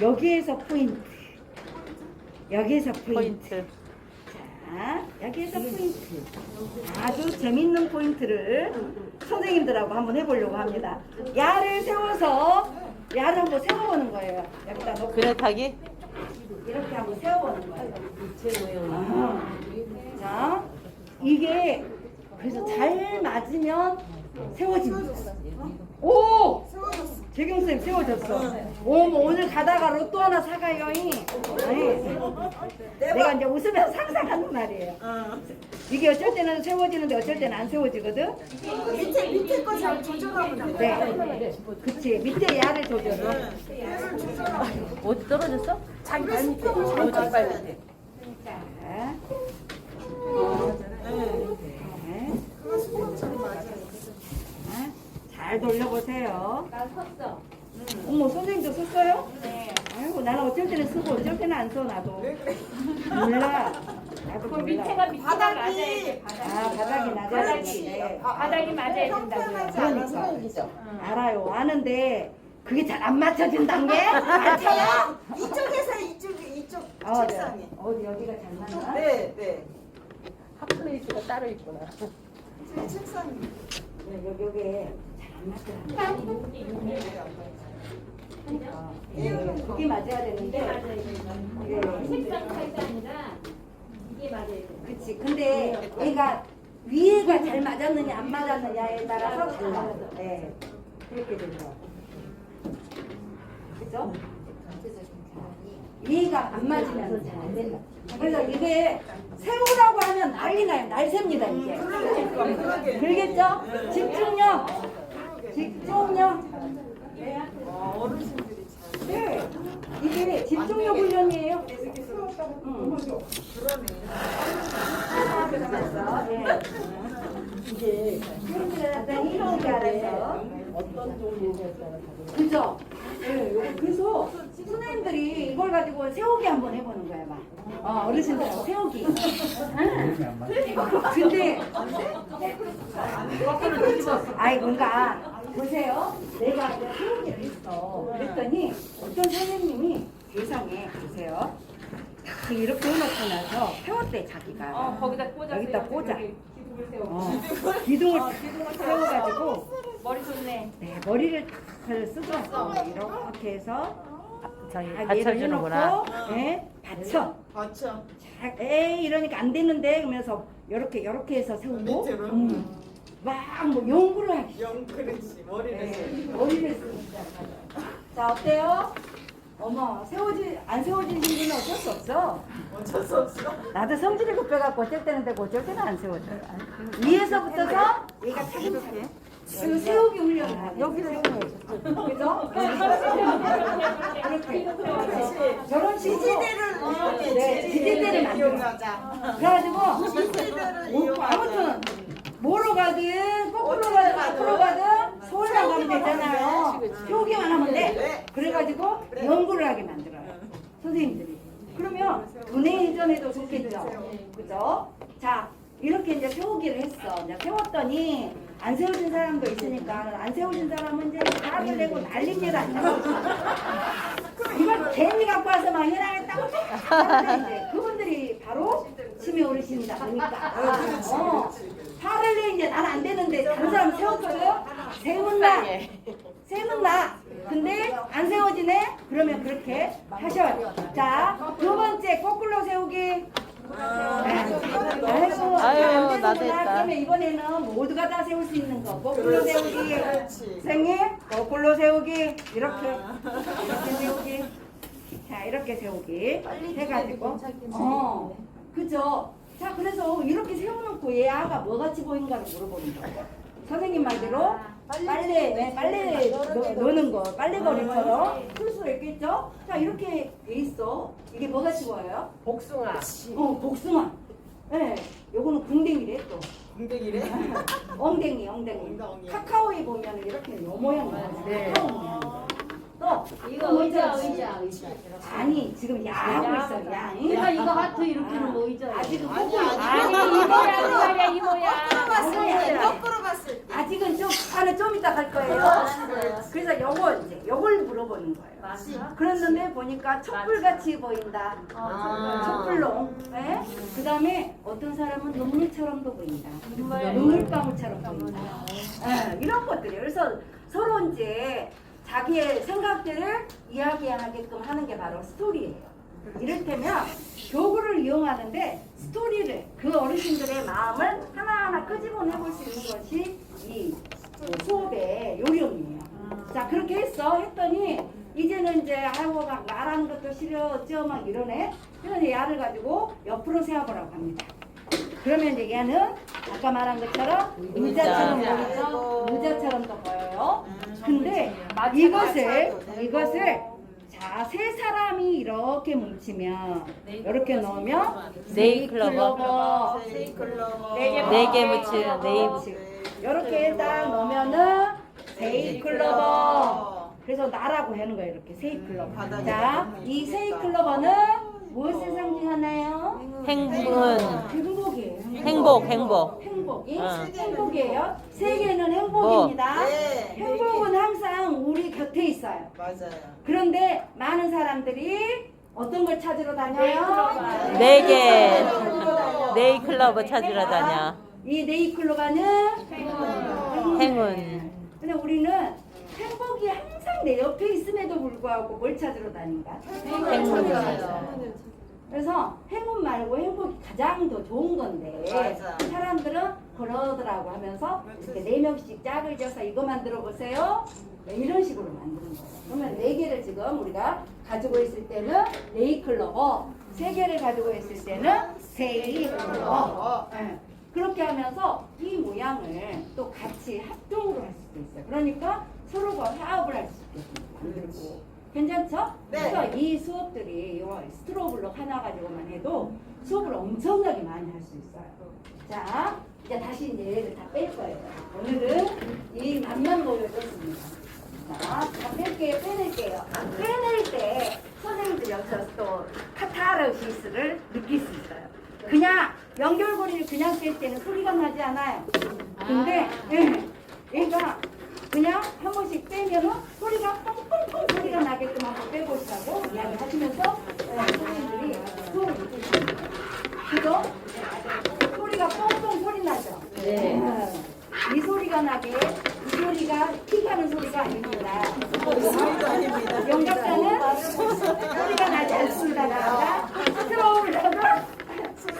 여기에서 포인트. 여기에서 포인트. 자, 여기에서 포인트. 아주 재밌는 포인트를 선생님들하고 한번 해보려고 합니다. 야를 세워서 야를 한번 세워보는 거예요. 여기다 놓고 그래 타기? 이렇게 한번 세워보는 거예요. 자, 이게 그래서 잘 맞으면 세워집니다. 오! 재경쌤 세워졌어. 오, 뭐 오늘 가다가 로또 하나 사가요. 아니, 내가 이제 웃으면서 상상하는 말이에요. 이게 어쩔 때는 세워지는데 어쩔 때는 안 세워지거든. 밑에 거 잘 조절하면 돼. 네, 그치. 밑에 야를 조절해. 어디 떨어졌어? 자기 발 밑에. 자기 발 밑에. 자, 잘 돌려보세요. 나 섰어. 어머, 선생님도 썼어요? 네. 아이고, 나는 어쩔 때는 쓰고 어쩔 때는 안 써, 나도. 몰라. 나도 몰라. 밑에가 맞아야 돼. 아, 바닥이 낮아야 되는데. 바닥이 맞아야 된다고요. 그러니까. 알아요. 아는데, 그게 잘 안 맞춰진단 게? 알잖아? 이쪽에서 이쪽 책상에. 어디, 여기가 잘 맞나? 네. 핫플레이스가 따로 있구나. 책상에. 여기에 잘 안 맞더라고요. 그게 맞아야 되는데. 책상 살상이라 이게 맞아야 돼. 그치. 근데 얘가 위에가 잘 맞았느냐 안 맞았느냐에 따라서 달라요. 네. 그렇게 되죠. 그죠? 위에가 안 맞으면 잘 안 된다. 그래서 이게 세우라고 하면 난리 나요. 날 셉니다, 이제. 들겠죠? 집중력. 어르신들이 잘. 네. 이게 집중력 훈련이에요. 응. 이게 이렇게 알아서 어떤 종류에 따라 그죠? 네, 그래서 선생님들이 이걸 가지고 세우기 한번 해보는 거야, 막. 어르신들하고 세우기. 근데 아이 그러니까 보세요. 내가 이제 세우기를 했어. 그랬더니 어떤 선생님이 세상에 보세요. 딱 이렇게 해놓고 나서 세웠대 자기가. 거기다 꽂아. 여기다 꽂아. 기둥을 세워. 기둥을 세워가지고 머리 좋네. 네, 머리를 탁 쓰고 이렇게 해서 저기 딱 받쳐주는구나. 얘를 해놓고, 네, 받쳐. 받쳐. 자, 에이 이러니까 안 되는데 그러면서 이렇게 해서 세우고 밑으로? 막뭐 연구를 하기. 그렇지. 머리를 네, 머리를 쓰기 자 어때요? 어머 안 세워지는 분은 어쩔 수 없어. 어쩔 수 없어. 나도 성질이 급해갖고 어쩔 때는 되고 어쩔 때는 안 세워져요. 위에서부터서 얘가 차근차근 그 세우기 훈련을 하고 여기 세우는 그죠? 이렇게 저런 식으로 네, 지지대를 만들어. 이용하자. 그래가지고 지지대를 뭐, 이용하자. 아무튼 뭐로 가든 거꾸로 가든 앞으로 가든 서울만 가면 되잖아요. 세우기만 하면 돼. 그래가지고 연구를 하게 만들어요. 선생님들이. 그러면 분해전에도 좋겠죠. 그죠? 자, 이렇게 이제 세우기를 했어. 이제 세웠더니 안 세워진 사람도 있으니까 안 세워진 사람은 이제 화를 내고 난립니다. 이걸 괜히 갖고 와서 막 현황에 따고 이제 그분들이 바로 치매 어르신이다 보니까 화를 내 이제 난 안 되는데 다른 사람 세웠거든. 세우면 나. 근데 안 세워지네? 그러면 그렇게 하셔요. 자, 두 번째 거꾸로 세우기. 아이고, 아유, 나도 했다. 그러면 이번에는 모두가 다 세울 수 있는 거. 거꾸로 세우기. 그렇지. 생일 거꾸로 세우기. 이렇게 세우기. 자, 이렇게 세우기. 해가지고. 그죠? 자, 그래서 이렇게 세워놓고 얘 아가 뭐 같이 보인가를 물어보는 거예요. 선생님 말대로 빨래 노는 거, 빨래거리처럼 풀 수 있겠죠? 자, 이렇게 돼 있어. 이게 뭐 같이 보여요? 복숭아. 복숭아. 네, 요거는 궁뎅이래 또. 공백이래? 엉덩이. 엉덩이. 카카오에 보면 이렇게 요 모양이에요. 네. 카카오 모양. 또 이거 의자. 아니 지금 야하고 있어 야. 내가 이거 하트 이렇게는 뭐 의자. 아직은 아니, 보고 아니. 이 모양 말이야 이 모양. 거꾸로 봤을 때. 아직은 좀 이따 갈 거예요. 그래서 요걸 물어보는 거예요. 그랬는데 보니까 촛불같이 보인다. 촛불로. 네? 그 다음에 어떤 사람은 눈물처럼도 보인다. 눈물방울처럼 보인다. 네, 이런 것들이에요. 그래서 서로 이제 자기의 생각들을 이야기하게끔 하는 게 바로 스토리예요. 이를테면 교구를 이용하는데 스토리를 그 어르신들의 마음을 하나하나 끄집어내 볼 수 있는 것이 이 수업의 요령이에요. 자 그렇게 했더니 이제는 이제 아이고 막 말하는 것도 싫어 어쩌 막 이러네. 그래서 얘를 가지고 옆으로 세워보라고 합니다. 그러면 이제 얘는 아까 말한 것처럼 의자처럼 보이죠? 의자처럼도 보여요. 근데 이것을 자, 세 사람이 이렇게 뭉치면 이렇게 넣으면 네잎클로버. 세이클로버. 네 개 묻히는 네잎. 이렇게 딱 넣으면은 세이클로버. 그래서 나라고 하는 거예요. 이렇게 세이클로버. 자, 이 세이클로버는 무엇을 상징하나요? 행복이에요. 행복이? 행복이에요. 세계는 행복입니다. 네. 행복은 항상 우리 곁에 있어요. 맞아요. 그런데 많은 사람들이 어떤 걸 찾으러 다녀요? 네 개. 찾으러 다녀요. 네잎클로버 찾으러 다녀. 이 네잎클로버는 행운. 근데 우리는 행복이 항상 내 옆에 있음에도 불구하고 뭘 찾으러 다닌가? 행운이요. 그래서 행운 말고 행복이 가장 더 좋은 건데 맞아. 사람들은 그러더라고 하면서 이렇게 4명씩 짝을 져서 이거 만들어 보세요. 이런 식으로 만드는 거예요. 그러면 4개를 지금 우리가 가지고 있을 때는 네잎클로버, 3개를 가지고 있을 때는 세잎클로버. 네. 그렇게 하면서 이 모양을 또 같이 합동으로 할 수도 있어요. 그러니까 서로가 화합을 할 수 있게 만들고. 괜찮죠? 네. 그래서 이 수업들이 스트로블록 하나 가지고만 해도 수업을 엄청나게 많이 할 수 있어요. 자, 이제 다시 이제 얘를 다 뺄 거예요. 오늘은 이 맛만 보여줬습니다. 자, 다 빼낼게요. 빼낼 때 선생님들 여기서 또 카타르시스를 느낄 수 있어요. 그냥 연결고리를 그냥 뺄 때는 소리가 나지 않아요. 근데 얘가 그냥 한 번씩 빼면은 소리가 뻥뻥뻥 소리가 나게끔 한번 빼보시라고 이야기하시면서 선생님들이 수업을 듣으십니다. 그죠? 소리가 뻥뻥 소리 나죠? 네. 이 소리가 나게 이 소리가 피 가는 소리가 아닙니다. 소리도 아닙니다. 영작자는 소리가 나지 않습니다. 들어오려고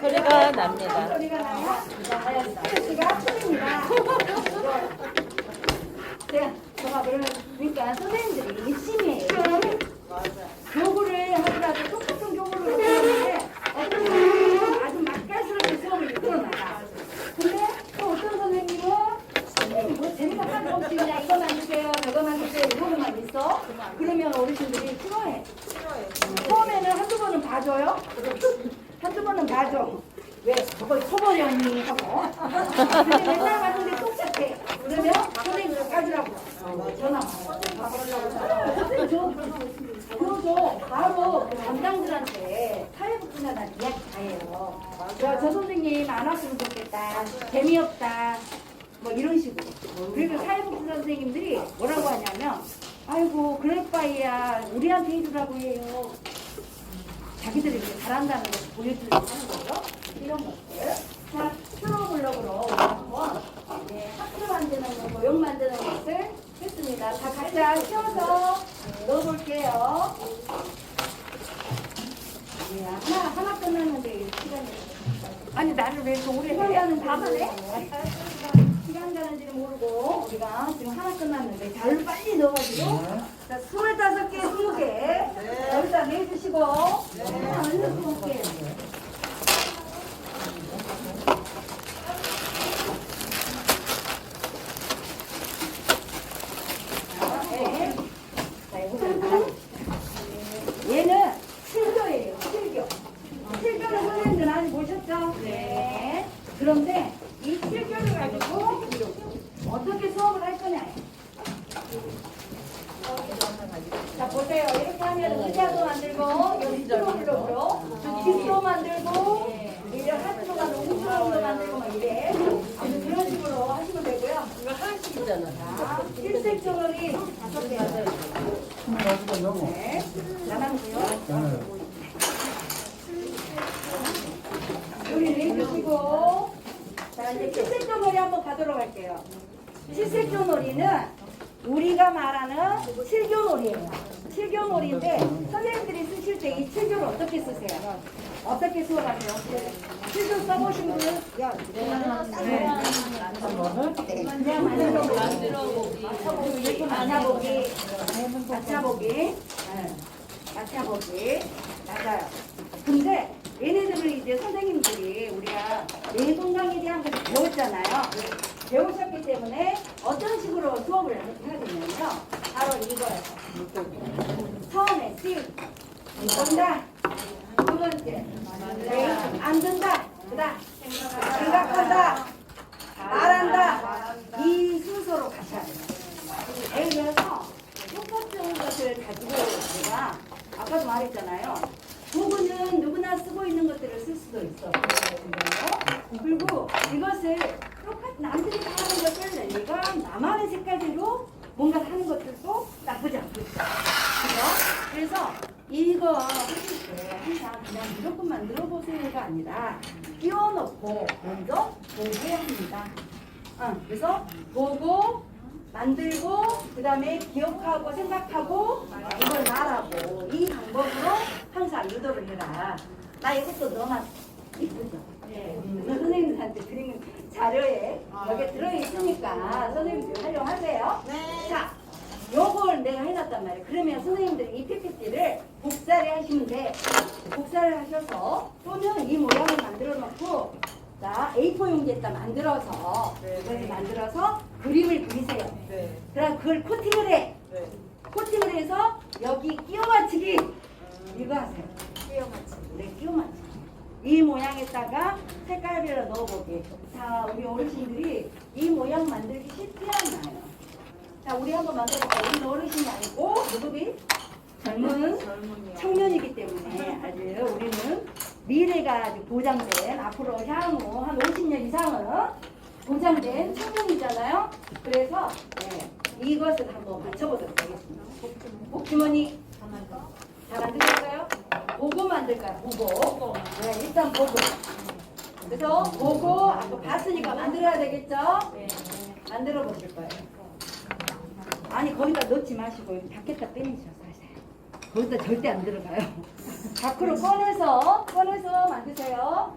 소리가 납니다. 소리가 나야 스트레스가 풀립니다. 제가 그러니까 선생님들이 열심히 교구를 하더라도 똑같은 교구를 하는데 어떤 선생님은 아주 맛깔스럽게 수업을 이끌어나가. 근데 또 어떤 선생님은 선생님 뭐 재미가 하나도 없이 그냥 이거만 주세요 저거만 주세요 이거만 있어. 그러면 어르신들이 싫어해. 처음에는 한두 번은 봐줘요. 한두 번은 봐줘. 왜 저걸 쳐버렸니 하고. 근데 맨날 봤는데 똑같아. 그러면 선생님 가주라고. 전화. 그러죠. 바로 그 담당들한테 사회복지사단 이야기 다 해요. 저 선생님 안 왔으면 좋겠다. 재미없다. 뭐 이런 식으로. 그리고 사회복지사 선생님들이 뭐라고 하냐면 아이고 그럴 바에야 우리한테 해주라고 해요. 자기들이 이렇게 잘한다는 것을 보여주려고 하는 거죠. 이런 것들. 자, 프로블럭으로 한번 학교 만드는 거, 모형 만드는 것을 했습니다. 자, 각자 쉬어서 넣어볼게요. 하나 끝났는데 시간이. 아니, 나를 왜 이렇게 오래 해? 시간은 다 하네? 시간 가는지는 모르고, 우리가 지금 하나 끝났는데, 잘 빨리 넣어가지고. 자, 25개, 20개. 여기다 내주시고. 얼른 볼게요. 얘는 실교예요, 실교. 실교는 선생님들 아직 보셨죠? 네. 그런데 이 실교를 가지고 어떻게 수업을 할 거냐. 자, 보세요. 이렇게 하면 의자도 만들고, 여기 스트로블럭으로, 뒷도 만들고, 이런 하트가 웅크러운도 만들고, 막 이래. 그런 식으로 하시면 되고요. 이거 하나씩이잖아. 자, 흰색 조각이 5개. 네. 나눠주세요. 우리 내주시고. 자, 이제 칠색조놀이 한번 가도록 할게요. 칠색조놀이는 우리가 말하는 칠교놀이에요. 칠교놀이인데 선생님들이 쓰실 때 이 칠교를 어떻게 쓰세요? 어떻게 수업하세요? 칠교 써보신 분? 맞춰보기. 맞아요. 근데 얘네들을 이제 선생님들이 우리가 뇌건강에 대한 것을 배웠잖아요. 배우셨기 때문에 어떤 식으로 수업을 해야 되냐면요. 바로 이거예요. 처음에 된다. 두 번째 안 된다. 그다음 생각한다. 말한다. 이 순서로 가셔야 돼요. 예를 들어서 똑같은 것을 가지고 우리가 아까도 말했잖아요. 도구는 누구나 쓰고 있는 것들을 쓸 수도 있어. 그리고 이것을 똑같이 남들이 다 하는 것을 내가 나만의 색깔대로 뭔가 하는 것들도 나쁘지 않거든요. 그죠? 그래서 이거 하실 때 항상 그냥 무조건 만들어보세요가 아니라 끼워놓고 먼저 보고해야 합니다. 그래서 보고, 만들고, 그 다음에 기억하고 생각하고 이걸 말하고 이 방법으로 항상 유도를 해라. 나 이것도 너무 이쁘죠? 네. 선생님들한테 드리는 자료에 여기 들어있으니까 선생님들 활용하세요. 네. 자, 요걸 내가 해놨단 말이에요. 그러면 선생님들이 이 PPT를 복사를 하시면 돼. 복사를 하셔서 또는 이 모양을 만들어 놓고 자, A4 용지에다 만들어서 이렇게 만들어서 그림을 그리세요. 네. 그럼 그걸 코팅을 해. 네. 코팅을 해서 여기 끼워 맞추기 이거 하세요. 끼워 맞추기. 네, 끼워 맞추기. 이 모양에다가 색깔별로 넣어보기. 자, 우리 어르신들이 이 모양 만들기 쉽지 않나요? 자, 우리 한번 만들어볼까요? 우리 어르신이 아니고 누구비? 젊은 청년이기 때문에 아주 우리는 미래가 아주 보장된 앞으로 향후 한 50년 이상은 보장된 청년이잖아요. 그래서 네, 이것을 한번 맞춰보도록 하겠습니다. 복주머니 잘 만들었어요? 보고 만들까요? 보고. 네, 일단 보고. 그래서 보고 아까 봤으니까 만들어야 되겠죠? 만들어 보실 거예요. 아니 거기다 넣지 마시고 여기 밖에다 빼내셔서 하세요. 거기다 절대 안 들어가요. 밖으로 꺼내서 만드세요.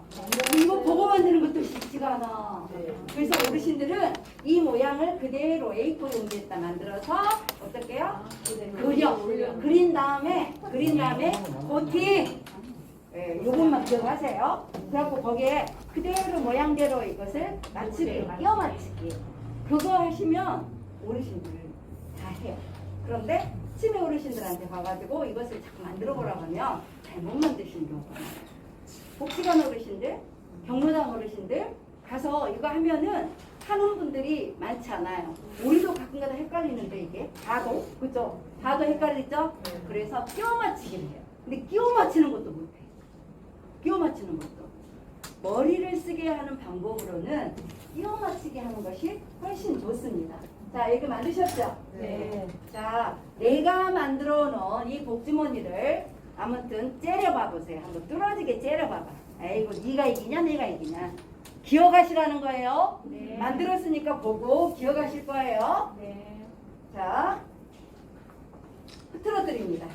이거 보고 만드는 것도 쉽지가 않아. 그래서 어르신들은 이 모양을 그대로 A4 용지에다 만들어서 어떻게 해요? 그린 다음에 코팅. 요것만 기억하세요. 그래갖고 거기에 그대로 모양대로 이것을 맞추기, 끼워 맞추기. 그거 하시면 어르신들 다 해요. 그런데 치매 어르신들한테 가가지고 이것을 자꾸 만들어 보라고 하면 잘못 만드시는 경우가 많아요. 복지관 어르신들, 경로당 어르신들 가서 이거 하면은 하는 분들이 많지 않아요. 우리도 가끔가다 헷갈리는데 이게 다도 그죠? 다도 헷갈리죠? 그래서 끼워 맞추기를 해요. 근데 끼워 맞추는 것도 못해. 끼워 맞추는 것도 머리를 쓰게 하는 방법으로는 끼워 맞추기 하는 것이 훨씬 좋습니다. 자, 이거 만드셨죠? 네. 자, 내가 만들어 놓은 이 복주머니를 아무튼 째려봐 보세요. 한번 뚫어지게 째려봐봐. 에이구, 네가 이기냐 내가 이기냐. 기억하시라는 거예요. 네. 만들었으니까 보고 기억하실 거예요. 네. 자, 흐트러 드립니다.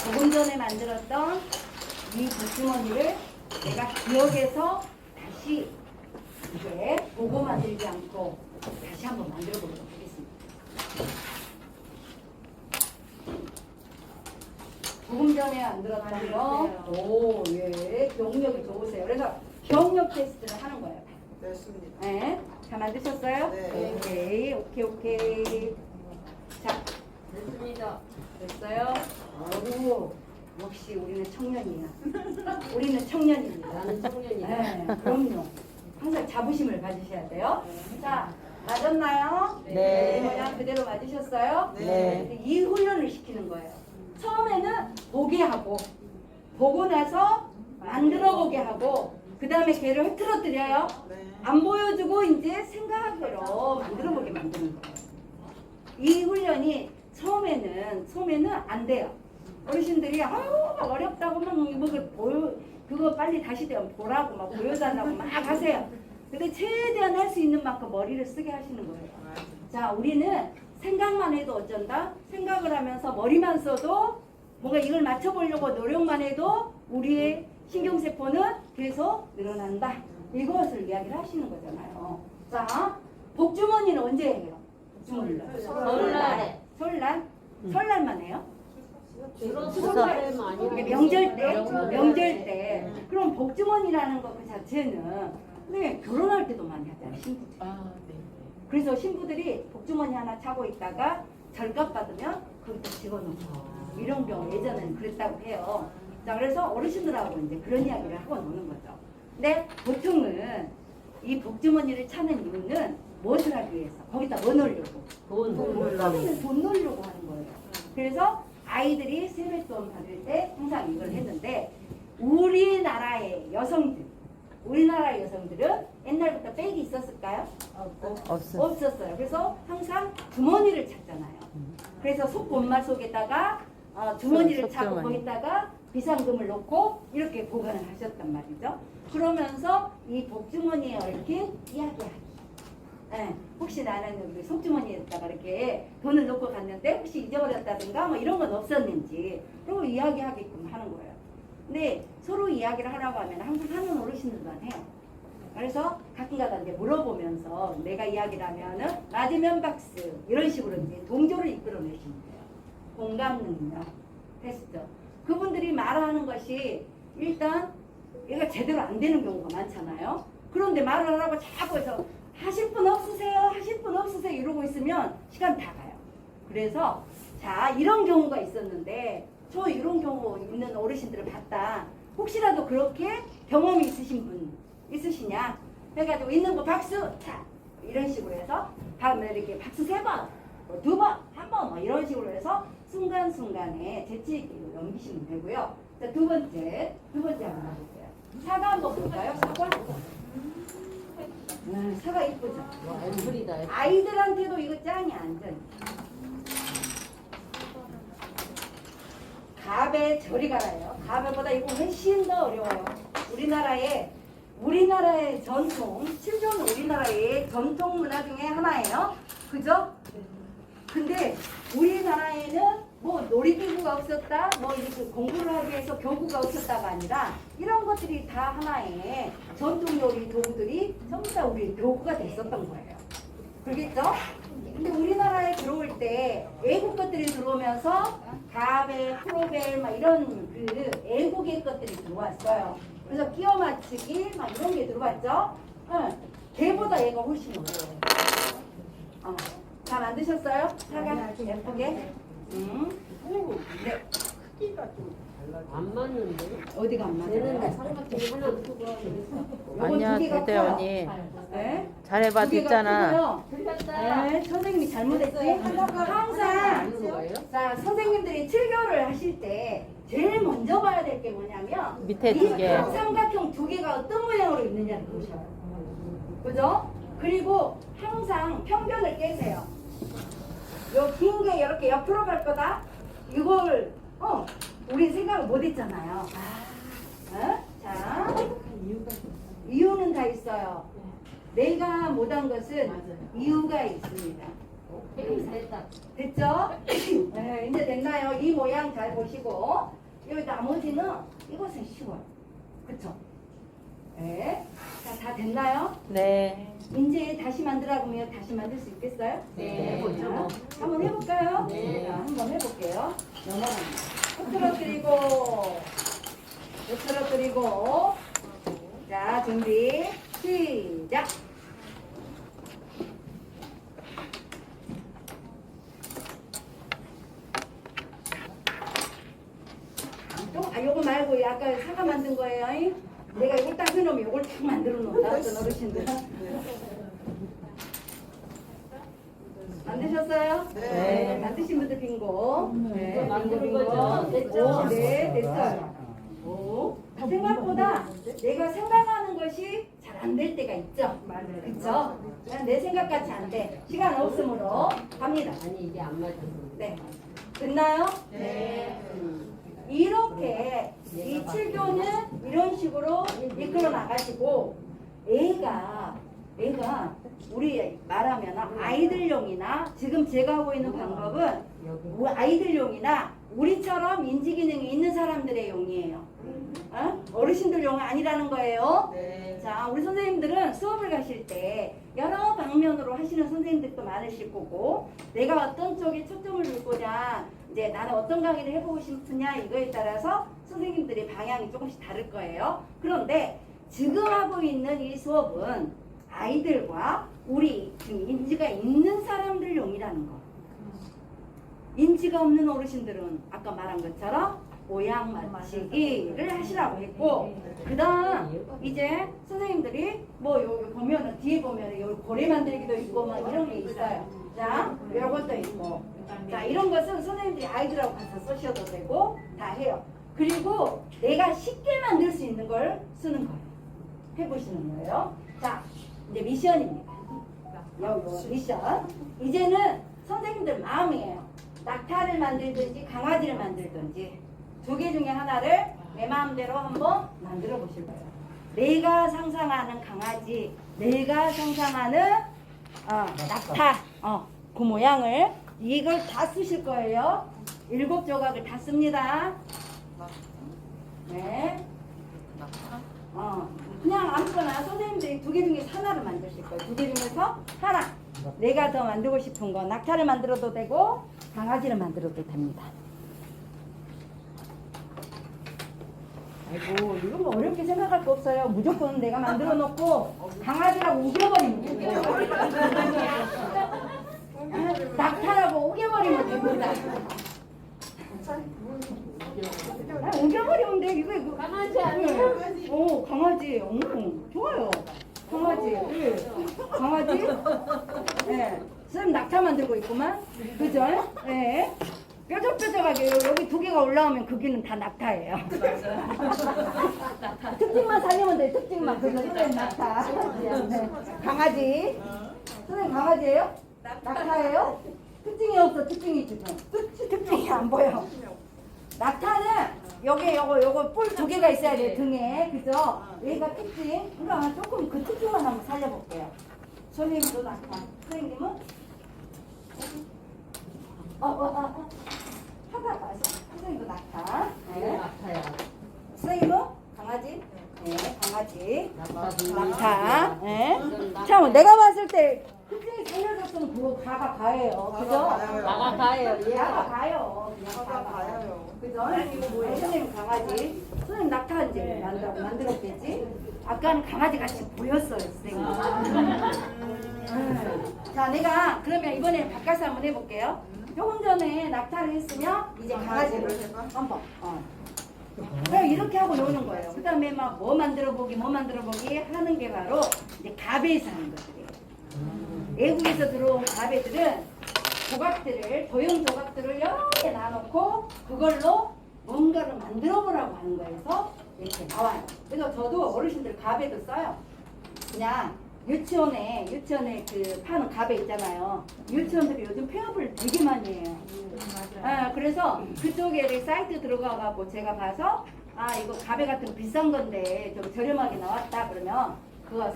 조금 전에 만들었던 이 복주머니를 내가 기억해서 다시 이제 보고 만들지 않고 다시 한번 만들어 보도록 하겠습니다. 조금 전에 만들었던 거, 오, 예, 기억력이 좋으세요. 그래서 기억력 테스트를 하는 거예요. 됐습니다. 네, 다 만드셨어요? 네. 오케이. 자, 됐습니다. 됐어요? 오, 역시 우리는 청년이야. 우리는 청년입니다. 나는 청년이다. 네, 그럼요. 항상 자부심을 가지셔야 돼요. 자, 맞았나요? 네. 이 모양 그대로 맞으셨어요? 네. 이 훈련을 시키는 거예요. 처음에는 보게 하고, 보고 나서 만들어 보게 하고, 그 다음에 걔를 흐트러뜨려요. 안 보여주고 이제 생각으로 만들어 보게 만드는 거예요. 이 훈련이 처음에는 안 돼요. 어르신들이 아유 어렵다고 막 그거 빨리 다시 되면 보라고 막 보여달라고 막 하세요. 근데 최대한 할 수 있는 만큼 머리를 쓰게 하시는 거예요. 자, 우리는 생각만 해도 어쩐다? 생각을 하면서 머리만 써도 뭔가 이걸 맞춰보려고 노력만 해도 우리의 신경세포는 계속 늘어난다. 이것을 이야기를 하시는 거잖아요. 자, 복주머니는 언제 해요? 복주머니는 설날에. 설날만 해요? 주로 설날에만 아니고 이게 명절 때. 그럼 복주머니라는 것 그 자체는 네, 결혼할 때도 많이 하잖아요, 신부들. 아, 네. 그래서 신부들이 복주머니 하나 차고 있다가 절값 받으면 그것도 집어넣고 이런 경우 예전에는 그랬다고 해요. 자, 그래서 어르신들하고 이제 그런 이야기를 하고 노는 거죠. 근데 보통은 이 복주머니를 차는 이유는 무엇을 하기 위해서? 거기다 뭐 넣으려고? 돈 넣으려고 하는 거예요. 그래서 아이들이 세뱃돈 받을 때 항상 이걸 했는데 우리나라의 여성들은 옛날부터 백이 있었을까요? 없었어요. 그래서 항상 주머니를 찾잖아요. 그래서 속본말 속에다가 주머니를 차고 거기다가 비상금을 넣고 이렇게 보관을 하셨단 말이죠. 그러면서 이 복주머니에 얽힌 이야기하기. 네, 혹시 나는 우리 속주머니에다가 이렇게 돈을 넣고 갔는데 혹시 잊어버렸다든가 뭐 이런 건 없었는지 그리고 이야기하게끔 하는 거예요. 근데 서로 이야기를 하라고 하면 항상 하는 어르신들만 해요. 그래서 가끔가다 이제 물어보면서 내가 이야기를 하면은 맞으면 박수 이런 식으로 이제 동조를 이끌어내시면 돼요. 공감 능력 테스트. 그분들이 말하는 것이 일단 얘가 제대로 안 되는 경우가 많잖아요. 그런데 말을 하라고 자꾸 해서 하실 분 없으세요? 이러고 있으면 시간 다 가요. 그래서 자, 이런 경우가 있었는데 저 이런 경우 있는 어르신들을 봤다. 혹시라도 그렇게 경험이 있으신 분 있으시냐? 해가지고 있는 거 박수! 자, 이런 식으로 해서 이렇게 박수 3번, 2번, 1번 뭐 이런 식으로 해서 순간순간에 재치 있게 넘기시면 되고요. 자, 두 번째 한번 해볼게요. 사과 한번 볼까요? 사과? 사과 이쁘죠? 와, 엠블이다. 아이들한테도 이거 짱이 안전. 갑에 저리 가라요. 갑에보다 이거 훨씬 더 어려워요. 우리나라의 전통, 칠교는 우리나라의 전통 문화 중에 하나예요. 그죠? 근데 우리나라에는 뭐 놀이기구가 없었다, 뭐 이렇게 공부를 하기 위해서 교구가 없었다가 아니라 이런 것들이 다 하나의 전통 놀이 도구들이 전부 다 우리 교구가 됐었던 거예요. 그러겠죠? 근데 우리나라에 들어올 때 외국 것들이 들어오면서 가벨, 프로벨 막 이런 그 외국의 것들이 들어왔어요. 그래서 끼워 맞추기 막 이런 게 들어왔죠? 응. 걔보다 얘가 훨씬 어려워요. 잘 만드셨어요? 사과 예쁘게? 네. 안 맞는데? 어디가 안 얘는 맞아요? 삼각형이 하나 크고 요건 아니야, 두 개가 대대 커요. 언니. 네? 잘해봐, 두 개가 됐잖아. 크고요. 틀렸다. 네, 선생님이 잘못했지? 항상 아는 거예요? 자 선생님들이 7개월을 하실 때 제일 먼저 봐야 될 게 뭐냐면 밑에 이 두 개. 삼각형 두 개가 어떤 모양으로 있느냐를 보셔요. 그죠? 그리고 항상 편견을 깨세요. 요 긴 게 이렇게 옆으로 갈 거다. 이걸 우리 생각을 못 했잖아요. 자, 이유는 다 있어요. 내가 못한 것은 이유가 있습니다. 오케이, 됐다. 됐죠? 네, 이제 됐나요? 이 모양 잘 보시고 여기 나머지는 이것은 쉬워요. 그쵸? 네. 자, 다 됐나요? 네. 이제 다시 만들라고 하면 다시 만들 수 있겠어요? 네. 해보죠. 한번 해볼까요? 네. 자, 한번 해볼게요. 넘어갑니다. 흐트러뜨리고 자, 준비 시작. 요거 말고 아까 사과 만든 거예요. 잉? 내가 이거 딱 해놓으면 이걸 딱 만들어 놓는다. 어떤 어르신들. 만드셨어요? 네. 만드신 분들 빙고. 네. 만드는 빙고, 거죠? 빙고. 됐죠? 네, 됐어요. 오. 생각보다 내가 생각하는 것이 잘 안 될 때가 있죠. 맞아요. 그쵸? 내 생각같이 안 돼. 시간 없으므로 갑니다. 아니, 이게 안 맞아서. 네. 됐나요? 네. 이렇게 이 7교는 이런 식으로 이끌어 나가시고 애가 우리 말하면 아이들용이나 지금 제가 하고 있는 방법은 아이들용이나 우리처럼 인지기능이 있는 사람들의 용이에요. 어르신들 용이 아니라는 거예요. 자, 우리 선생님들은 수업을 가실 때 여러 방면으로 하시는 선생님들도 많으실 거고 내가 어떤 쪽에 초점을 두고자 이제 나는 어떤 강의를 해보고 싶으냐 이거에 따라서 선생님들의 방향이 조금씩 다를 거예요. 그런데 지금 하고 있는 이 수업은 아이들과 우리 지금 인지가 있는 사람들용이라는 거. 인지가 없는 어르신들은 아까 말한 것처럼 모양 맞추기를 하시라고 했고 그 다음 이제 선생님들이 뭐 여기 보면은 뒤에 보면은 여기 고래 만들기도 있고 막 이런 게 있어요. 자, 이런 것도 있고 자, 이런 것은 선생님들이 아이들하고 가서 쓰셔도 되고 다 해요. 그리고 내가 쉽게 만들 수 있는 걸 쓰는 거예요. 해보시는 거예요. 자, 이제 미션입니다. 요 미션. 이제는 선생님들 마음이에요. 낙타를 만들든지 강아지를 만들든지 두 개 중에 하나를 내 마음대로 한번 만들어 보실 거예요. 내가 상상하는 강아지, 내가 상상하는 낙타, 그 모양을 이걸 다 쓰실 거예요. 7조각을 다 씁니다. 네. 그냥 아무거나 선생님들이 두 개 중에서 하나를 만드실 거예요. 두 개 중에서 하나. 내가 더 만들고 싶은 거 낙타를 만들어도 되고 강아지를 만들어도 됩니다. 아이고 이거 뭐 어렵게 생각할 거 없어요. 무조건 내가 만들어 놓고 강아지라고 우겨버리면 돼요. 낙타라고 우겨버리면 됩니다. 우겨버리면 돼. 이거 강아지 아니에요? 강아지. 좋아요. 강아지. 네. 강아지. 네. 선생님 낙타 만들고 있구만. 그죠? 네. 뾰족뾰족하게 여기 두 개가 올라오면 거기는 다 낙타예요. 특징만 살리면 돼. 특징만. 그거는 낙타. 네. 강아지. 선생님 강아지예요? 낙타예요? 특징이 없어. 특징이 지금. 특징이 안 보여. 낙타는 여기 요거 뿔 두 개가 있어야 돼 등에. 그죠? 여기가 특징. 그러면 조금 그 특징만 한번 살려볼게요. 선생님도 낙타. 선생님은? 하다가 선생님도 낙타. 네. 낙타야. 선생님은 강아지. 네, 강아지. 낙타도. 낙타. 네. 참 내가 봤을 때 특징이 살려줬으면 그거 가가 가예요. 그죠? 나가 가요. 예. 가가 가요. 그냥 가가 가가. 가요. 그죠? 이거 뭐예요? 선생님 강아지. 선생님 낙타 이제 만들었겠지? 아까는 강아지 같이 보였어요, 선생님. 자, 내가 그러면 이번에 바꿔서 한번 해볼게요. 조금 전에 낙타를 했으면 이제 강아지를 한번. 그럼 이렇게 하고 노는 거예요. 그 다음에 막 뭐 만들어 보기 하는 게 바로 이제 가베에서 하는 것들이에요. 외국에서 들어온 가베들은 조각들을, 도형 조각들을 여러 개 나눠놓고 그걸로 뭔가를 만들어 보라고 하는 거에서 이렇게 나와요. 그래서 저도 어르신들 가베도 써요. 그냥 유치원에 그 파는 가베 있잖아요. 유치원들이 요즘 폐업을 되게 많이 해요. 그래서 그쪽에 이렇게 사이트 들어가가고 제가 봐서 이거 가베 같은 거 비싼 건데 좀 저렴하게 나왔다 그러면 그거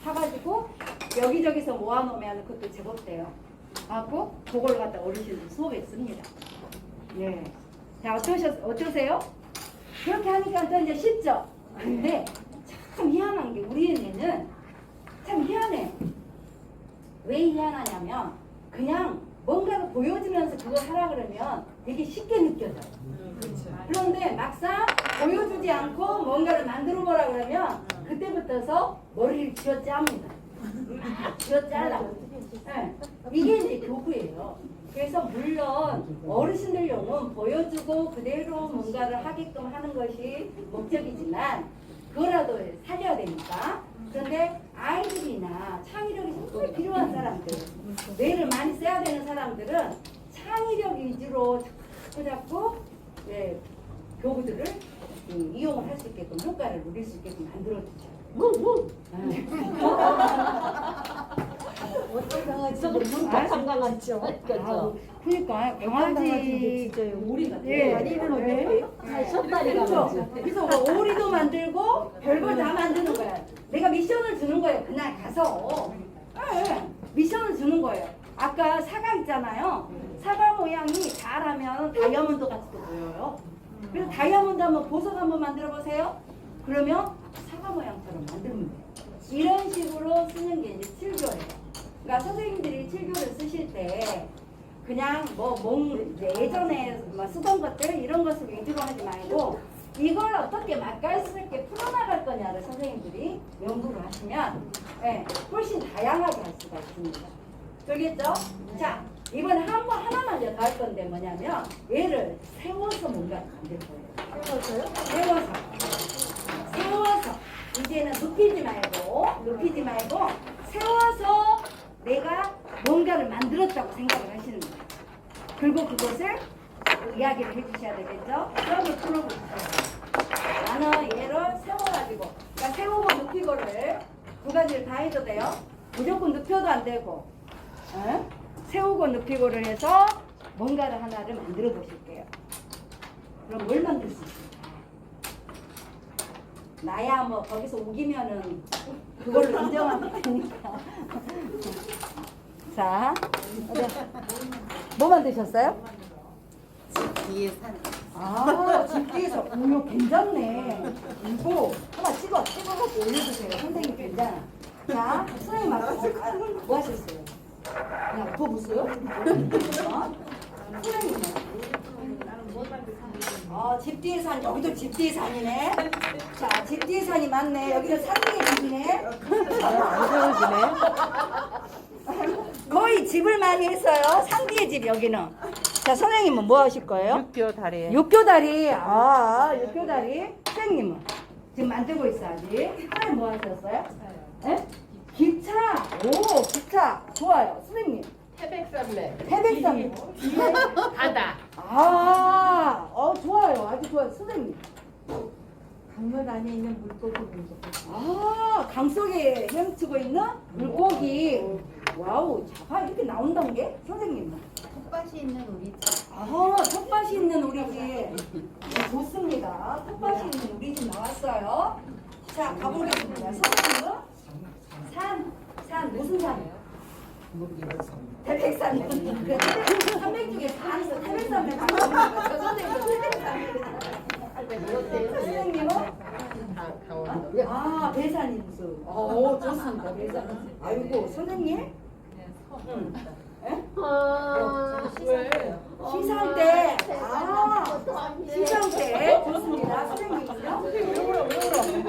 사가지고 여기저기서 모아놓으면 그것도 제법 돼요. 하고 그걸 갖다 어르신들 수업에 씁니다. 네. 자, 어떠세요? 그렇게 하니까 또 이제 쉽죠? 근데 참 희한한 게 우리 애는 참 희한해. 왜 희한하냐면 그냥 뭔가를 보여주면서 그거 하라 그러면 되게 쉽게 느껴져요. 그런데 막상 보여주지 않고 뭔가를 만들어 보라 그러면 그때부터서 머리를 쥐어짜입니다. 쥐어짜라고. 네. 이게 이제 교구예요. 그래서 물론 어르신들용은 보여주고 그대로 뭔가를 하게끔 하는 것이 목적이지만 그거라도 살려야 되니까. 그런데 아이들이나 창의력이 정말 필요한 사람들, 뇌를 많이 써야 되는 사람들은 창의력 위주로 자꾸 교구들을 이용을 할 수 있게끔 효과를 누릴 수 있게끔 만들어주죠. 어떤 강아지? 문탁한 강아지죠. 그러니까 강아지 오리 같아. 예. 다리는 어때요? 숏다리 그렇죠. 강아지. 그래서 뭐 오리도 만들고 별걸 다 만드는 거야. 내가 미션을 주는 거예요. 그날 가서 미션을 주는 거예요. 아까 사과 있잖아요. 사과 모양이 잘하면 다이아몬드 같이도 보여요. 그래서 다이아몬드 한번 보석 한번 만들어 보세요. 그러면 사과 모양처럼 만들면 돼요. 이런 식으로 쓰는 게 이제 칠교예요. 그러니까 선생님들이 칠교를 쓰실 때 그냥 예전에 쓰던 것들 이런 것을 위주로 하지 말고 이걸 어떻게 맛깔스럽게 풀어나갈 거냐를 선생님들이 연구를 하시면 훨씬 다양하게 할 수가 있습니다. 알겠죠? 자, 이번에 하나만 더 할 건데 뭐냐면 얘를 세워서 뭔가 만들 거예요. 세워서요? 세워서 이제는 눕히지 말고 세워서 내가 뭔가를 만들었다고 생각을 하시는 거예요. 그리고 그것을 이야기를 해주셔야 되겠죠? 그럼을 풀어보세요. 나는 얘를 세워가지고, 그러니까 세우고 눕히고를 두 가지를 다 해도 돼요. 무조건 눕혀도 안 되고, 세우고 눕히고를 해서 뭔가를 하나를 만들어 보실게요. 그럼 뭘 만들 수 있을까? 나야 뭐 거기서 우기면은 그걸로 인정하면 되니까. 자, 뭐 만드셨어요? 뒤에 산. 집 뒤에서 이거 괜찮네. 이거 하나 찍어갖고 올려주세요. 선생님 괜찮아. 자, 선생님 뭐 하셨어요? 그냥 엎어보세요? 선생님은? 집 뒤에 산, 여기도 집 뒤에 산이네. 자, 집 뒤에 산이 맞네. 여기도 산등의 집이네. 안 세워지네. 거의 집을 많이 했어요. 산 뒤의 집 여기는. 자, 선생님은 뭐 하실 거예요? 육교 다리. 육교다리. 육교다리. 선생님은 지금 만들고 있어 아직. 선생님 뭐 하셨어요? 예? 기차. 오, 기차. 좋아요. 선생님. 태백산맥. 태백산. 바다. 좋아요. 아주 좋아요. 선생님. 강물 안에 있는 물고기 강 속에 헤엄치고 있는 물고기. 와우, 자가 이렇게 나온다는 게 선생님. 텃밭이 있는 우리 집. 텃밭이 있는 우리 집. 네, 좋습니다. 텃밭이 있는 우리 집 나왔어요. 자, 가보겠습니다. 선생님은 산 무슨 산이에요? 태백산. 산맥 중에 산에서 태백산을 가보는 거죠. 선생님은 태백산. 선생님은? 배산인수. 좋습니다. 배산. 아이고, 선생님? 시상 때. 시상 때. 좋습니다. 선생님은요?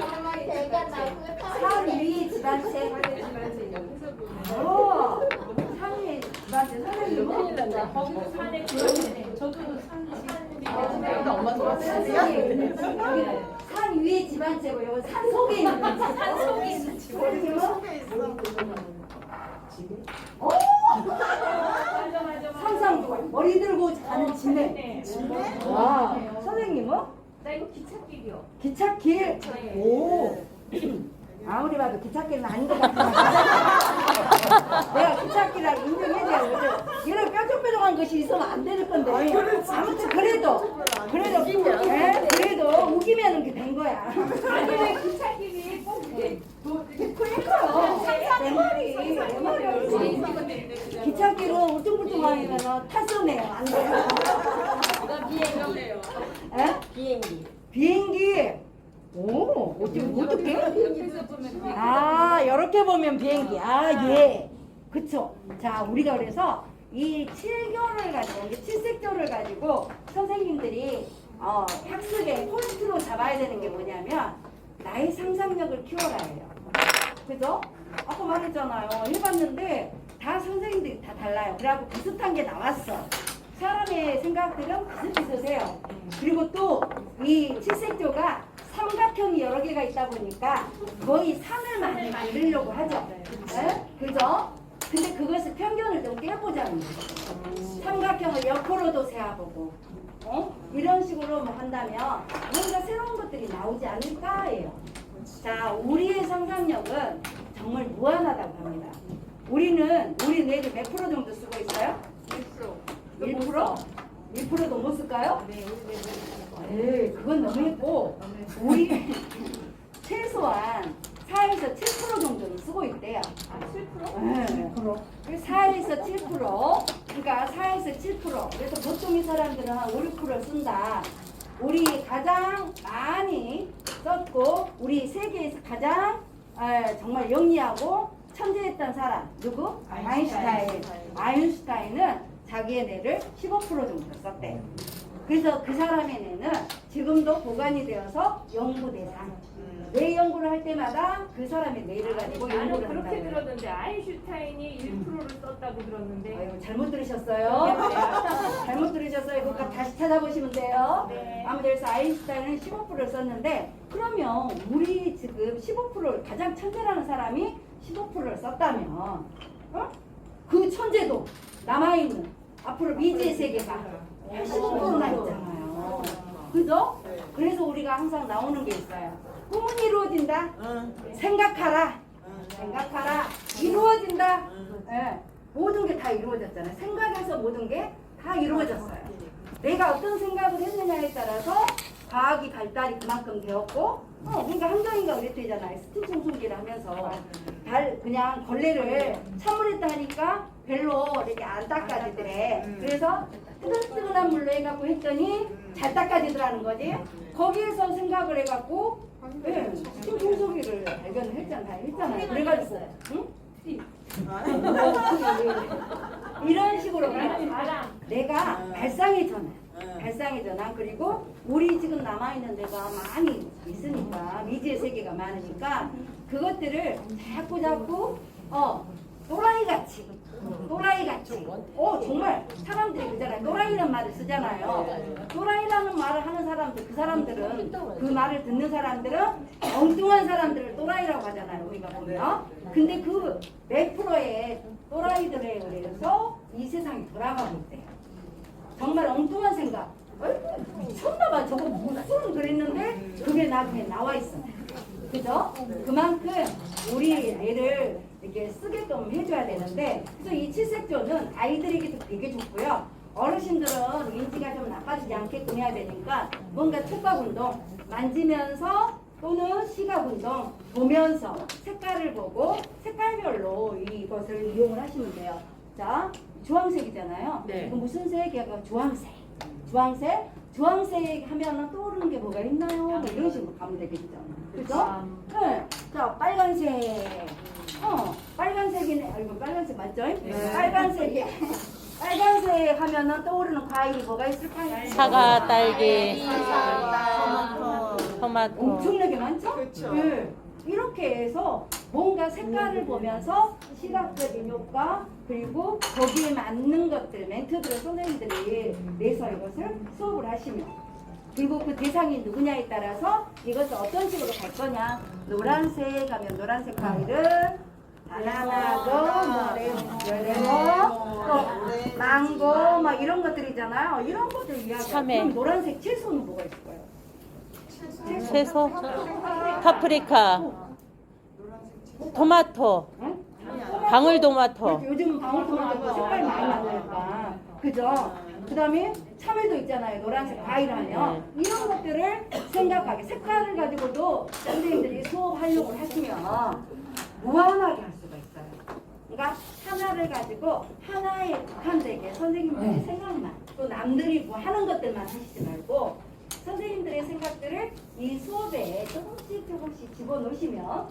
산 위 집안책. 산 위 집안책. 선생님은? 거기도 산에 그러네. 저도 산 위에 집안채고 이거 산 속에 있는 산 속에 있는 집안채고 상상도 머리 들고 자는 집에. 와, 선생님은? 나 이거 기찻길이요. 기찻길. 오. 아무리 봐도 기찻길은 아닌 것 같아. 내가 기찻길이라고 인정해줘야 돼. 이런 뾰족뾰족한 것이 있으면 안 되는 건데. 아무튼 그래도 그래도 우기면 이렇게 된 거야. 아니 왜 기찻길이 꼭 이렇게 그러니까요. 내 말이. 기찻길은 울퉁불퉁하면 탔어네요. 안 돼요. 비행기예요. 비행기. 비행기. 어떻게? 이렇게 보면 비행기. 예. 그쵸. 자, 우리가 그래서 이 7교를 가지고, 7색조를 가지고 선생님들이 학습의 포인트로 잡아야 되는 게 뭐냐면, 나의 상상력을 키워라 해요. 그죠? 아까 말했잖아요. 해봤는데, 다 선생님들이 다 달라요. 그래갖고 비슷한 게 나왔어. 사람의 생각들은 비슷비슷해요. 그리고 또 이 7색조가 삼각형이 여러 개가 있다 보니까 거의 산을 많이 만들려고 하죠. 네? 그죠? 근데 그것을 편견을 좀 깨보자는 거예요. 삼각형을 옆으로도 세워보고 이런 식으로 뭐 한다면 뭔가 새로운 것들이 나오지 않을까 해요. 자, 우리의 상상력은 정말 무한하다고 합니다. 우리 뇌를 몇 프로 정도 쓰고 있어요? 1%? 1%도 못 쓸까요? 네, 그건 너무했고 우리 최소한 4에서 7% 정도는 쓰고 있대요. 7%? 네. 4에서 7%. 그러니까 4에서 7%. 그래서 보통 이 사람들은 한 5, 6% 쓴다. 우리 가장 많이 썼고 우리 세계에서 가장 정말 영리하고 천재했던 사람 누구? 아인슈타인. 아인슈타인은 자기의 뇌를 15% 정도 썼대요. 그래서 그 사람의 뇌는 지금도 보관이 되어서 연구 대상. 뇌 연구를 할 때마다 그 사람의 뇌를 가지고 나는 연구를 그렇게 한다고. 들었는데 아인슈타인이 1%를 썼다고 들었는데. 아유, 잘못 들으셨어요. 잘못 들으셨어요. 그러니까 다시 찾아보시면 돼요. 네. 아무래도 아인슈타인은 15%를 썼는데 그러면 우리 지금 15%를 가장 천재라는 사람이 15%를 썼다면 그 천재도 남아있는 앞으로 미지의 세계가 15%나 있잖아요. 그죠? 그래서 우리가 항상 나오는 게 있어요. 꿈은 이루어진다. 생각하라. 생각하라. 이루어진다. 예. 모든 게 다 이루어졌잖아요. 생각에서 모든 게 다 이루어졌어요. 내가 어떤 생각을 했느냐에 따라서 과학이 발달이 그만큼 되었고, 그러니까 한강이가 그랬대잖아요. 스팀 청소기를 하면서 그냥 걸레를 찬물에다 하니까 별로 이렇게 안 닦아지더래. 그래서 뜨끈뜨끈한 물로 해갖고 했더니 잘 닦아지더라는 거지. 거기에서 생각을 해갖고 스팀 청소기를 발견을 했잖아요. 그래가지고 이런 식으로 내가 발상의 전환 그리고 우리 지금 남아있는 데가 많이 있으니까 미지의 세계가 많으니까 그것들을 자꾸 또라이같이 정말 사람들이 그잖아요. 또라이라는 말을 쓰잖아요. 또라이라는 말을 하는 사람들 그 사람들은 그 말을 듣는 사람들은 엉뚱한 사람들을 또라이라고 하잖아요. 우리가 보면 근데 그 몇 프로의 또라이들에 의해서 이 세상이 돌아가고 있대요. 정말 엉뚱한 생각. 어이구, 미쳤나봐. 저거 무슨 그랬는데 그게 나중에 나와 있어. 그죠? 그만큼 우리 애를 이렇게 쓰게끔 해줘야 되는데, 그래서 이 칠색조는 아이들에게도 되게 좋고요. 어르신들은 인지가 좀 나빠지지 않게끔 해야 되니까 뭔가 촉각운동, 만지면서 또는 시각운동, 보면서 색깔을 보고 색깔별로 이것을 이용을 하시면 돼요. 자, 주황색이잖아요. 네. 이거 무슨 색이야? 주황색. 주황색? 주황색 하면 떠오르는 게 뭐가 있나요? 뭐 이런 식으로 가면 되겠죠. 그죠? 네. 자, 빨간색. 빨간색이네. 아, 이거 빨간색 맞죠? 빨간색이. 빨간색 하면은 떠오르는 과일이 뭐가 있을까요? 사과, 딸기, 토마토. 엄청나게 많죠? 그렇죠. 네. 이렇게 해서 뭔가 색깔을 보면서 시각적인 효과 그리고 거기에 맞는 것들 멘트들을 선생님들이 내서 이것을 수업을 하시면 그리고 그 대상이 누구냐에 따라서 이것을 어떤 식으로 갈 거냐 노란색 하면 노란색 과일은 바나나고 뭐 레몬 또 망고 막 이런 것들이잖아요. 이런 것들 이야기 참외. 그럼 노란색 채소는 뭐가 있을까요? 채소, 파프리카, 토마토, 응? 방울토마토. 요즘 방울토마토 색깔 많이 나오니까 그죠? 그 다음에 참외도 있잖아요. 노란색 과일 하면 이런 것들을 생각하게 색깔을 가지고도 선생님들이 수업 활용을 하시면 무한하게 할 수가 있어요. 그러니까 하나를 가지고 하나에 국한되게 선생님들의 생각만 또 남들이 뭐 하는 것들만 하시지 말고 선생님들의 생각들을 이 수업에 조금씩 집어넣으시면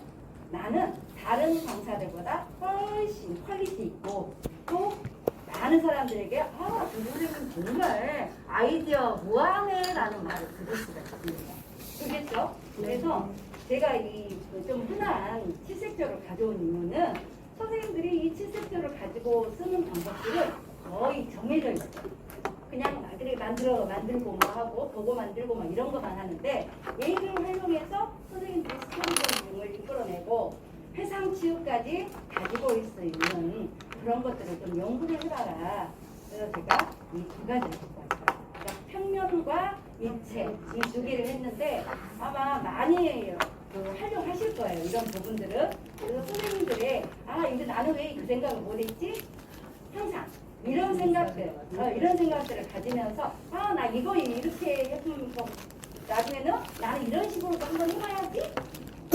나는 다른 강사들보다 훨씬 퀄리티 있고 또 많은 사람들에게 아, 그 선생님 정말 아이디어 무한해라는 말을 들을 수가 있습니다. 그렇겠죠? 그래서 제가 이 좀 흔한 칠색조를 가져온 이유는 선생님들이 이 칠색조를 가지고 쓰는 방법들은 거의 정해져 있어요. 그냥 나들이 만들고 뭐 하고 보고 만들고 막 이런 것만 하는데 얘를 활용해서 선생님들이 스토리텔링을 이끌어내고 회상 치유까지 가지고 있을 수 있는 그런 것들을 좀 연구를 해봐라. 그래서 제가 이 두 가지를 갖고 왔어요. 그러니까 평면과 입체 이 두 개를 했는데 아마 많이 활용하실 거예요. 이런 부분들은. 그래서 선생님들의 아 이거 나는 왜 그 생각을 못했지? 항상 이런 생각들을 가지면서 아 나 이거 이렇게 했으면 나중에는 나는 이런 식으로도 한번 해봐야지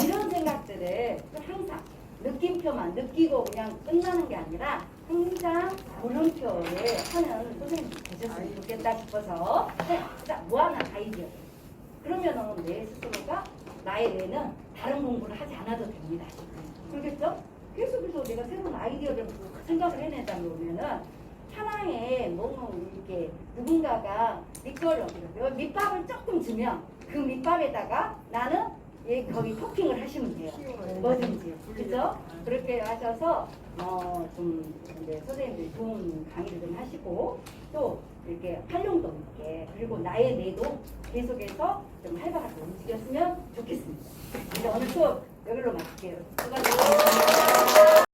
이런 생각들을 항상 느낌표만 느끼고 그냥 끝나는 게 아니라 항상 물음표를 하는 선생님이 되셨으면 좋겠다 싶어서 자 무한한 아이디어 그러면은 내 스스로가 나의 뇌는 다른 공부를 하지 않아도 됩니다. 그렇겠죠? 계속해서 내가 새로운 아이디어를 생각을 해내다 보면은 하나에 너무 이렇게 누군가가 밑밥을 조금 주면 그 밑밥에다가 나는 거기 토핑을 하시면 돼요. 뭐든지. 그죠? 그렇게 하셔서 좀 이제 선생님들이 좋은 강의를 좀 하시고 또 이렇게 활용도 있게 그리고 나의 뇌도 계속해서 좀 활발하게 움직였으면 좋겠습니다. 이제 오늘 수업 여기로 마칠게요. 수고하셨습니다.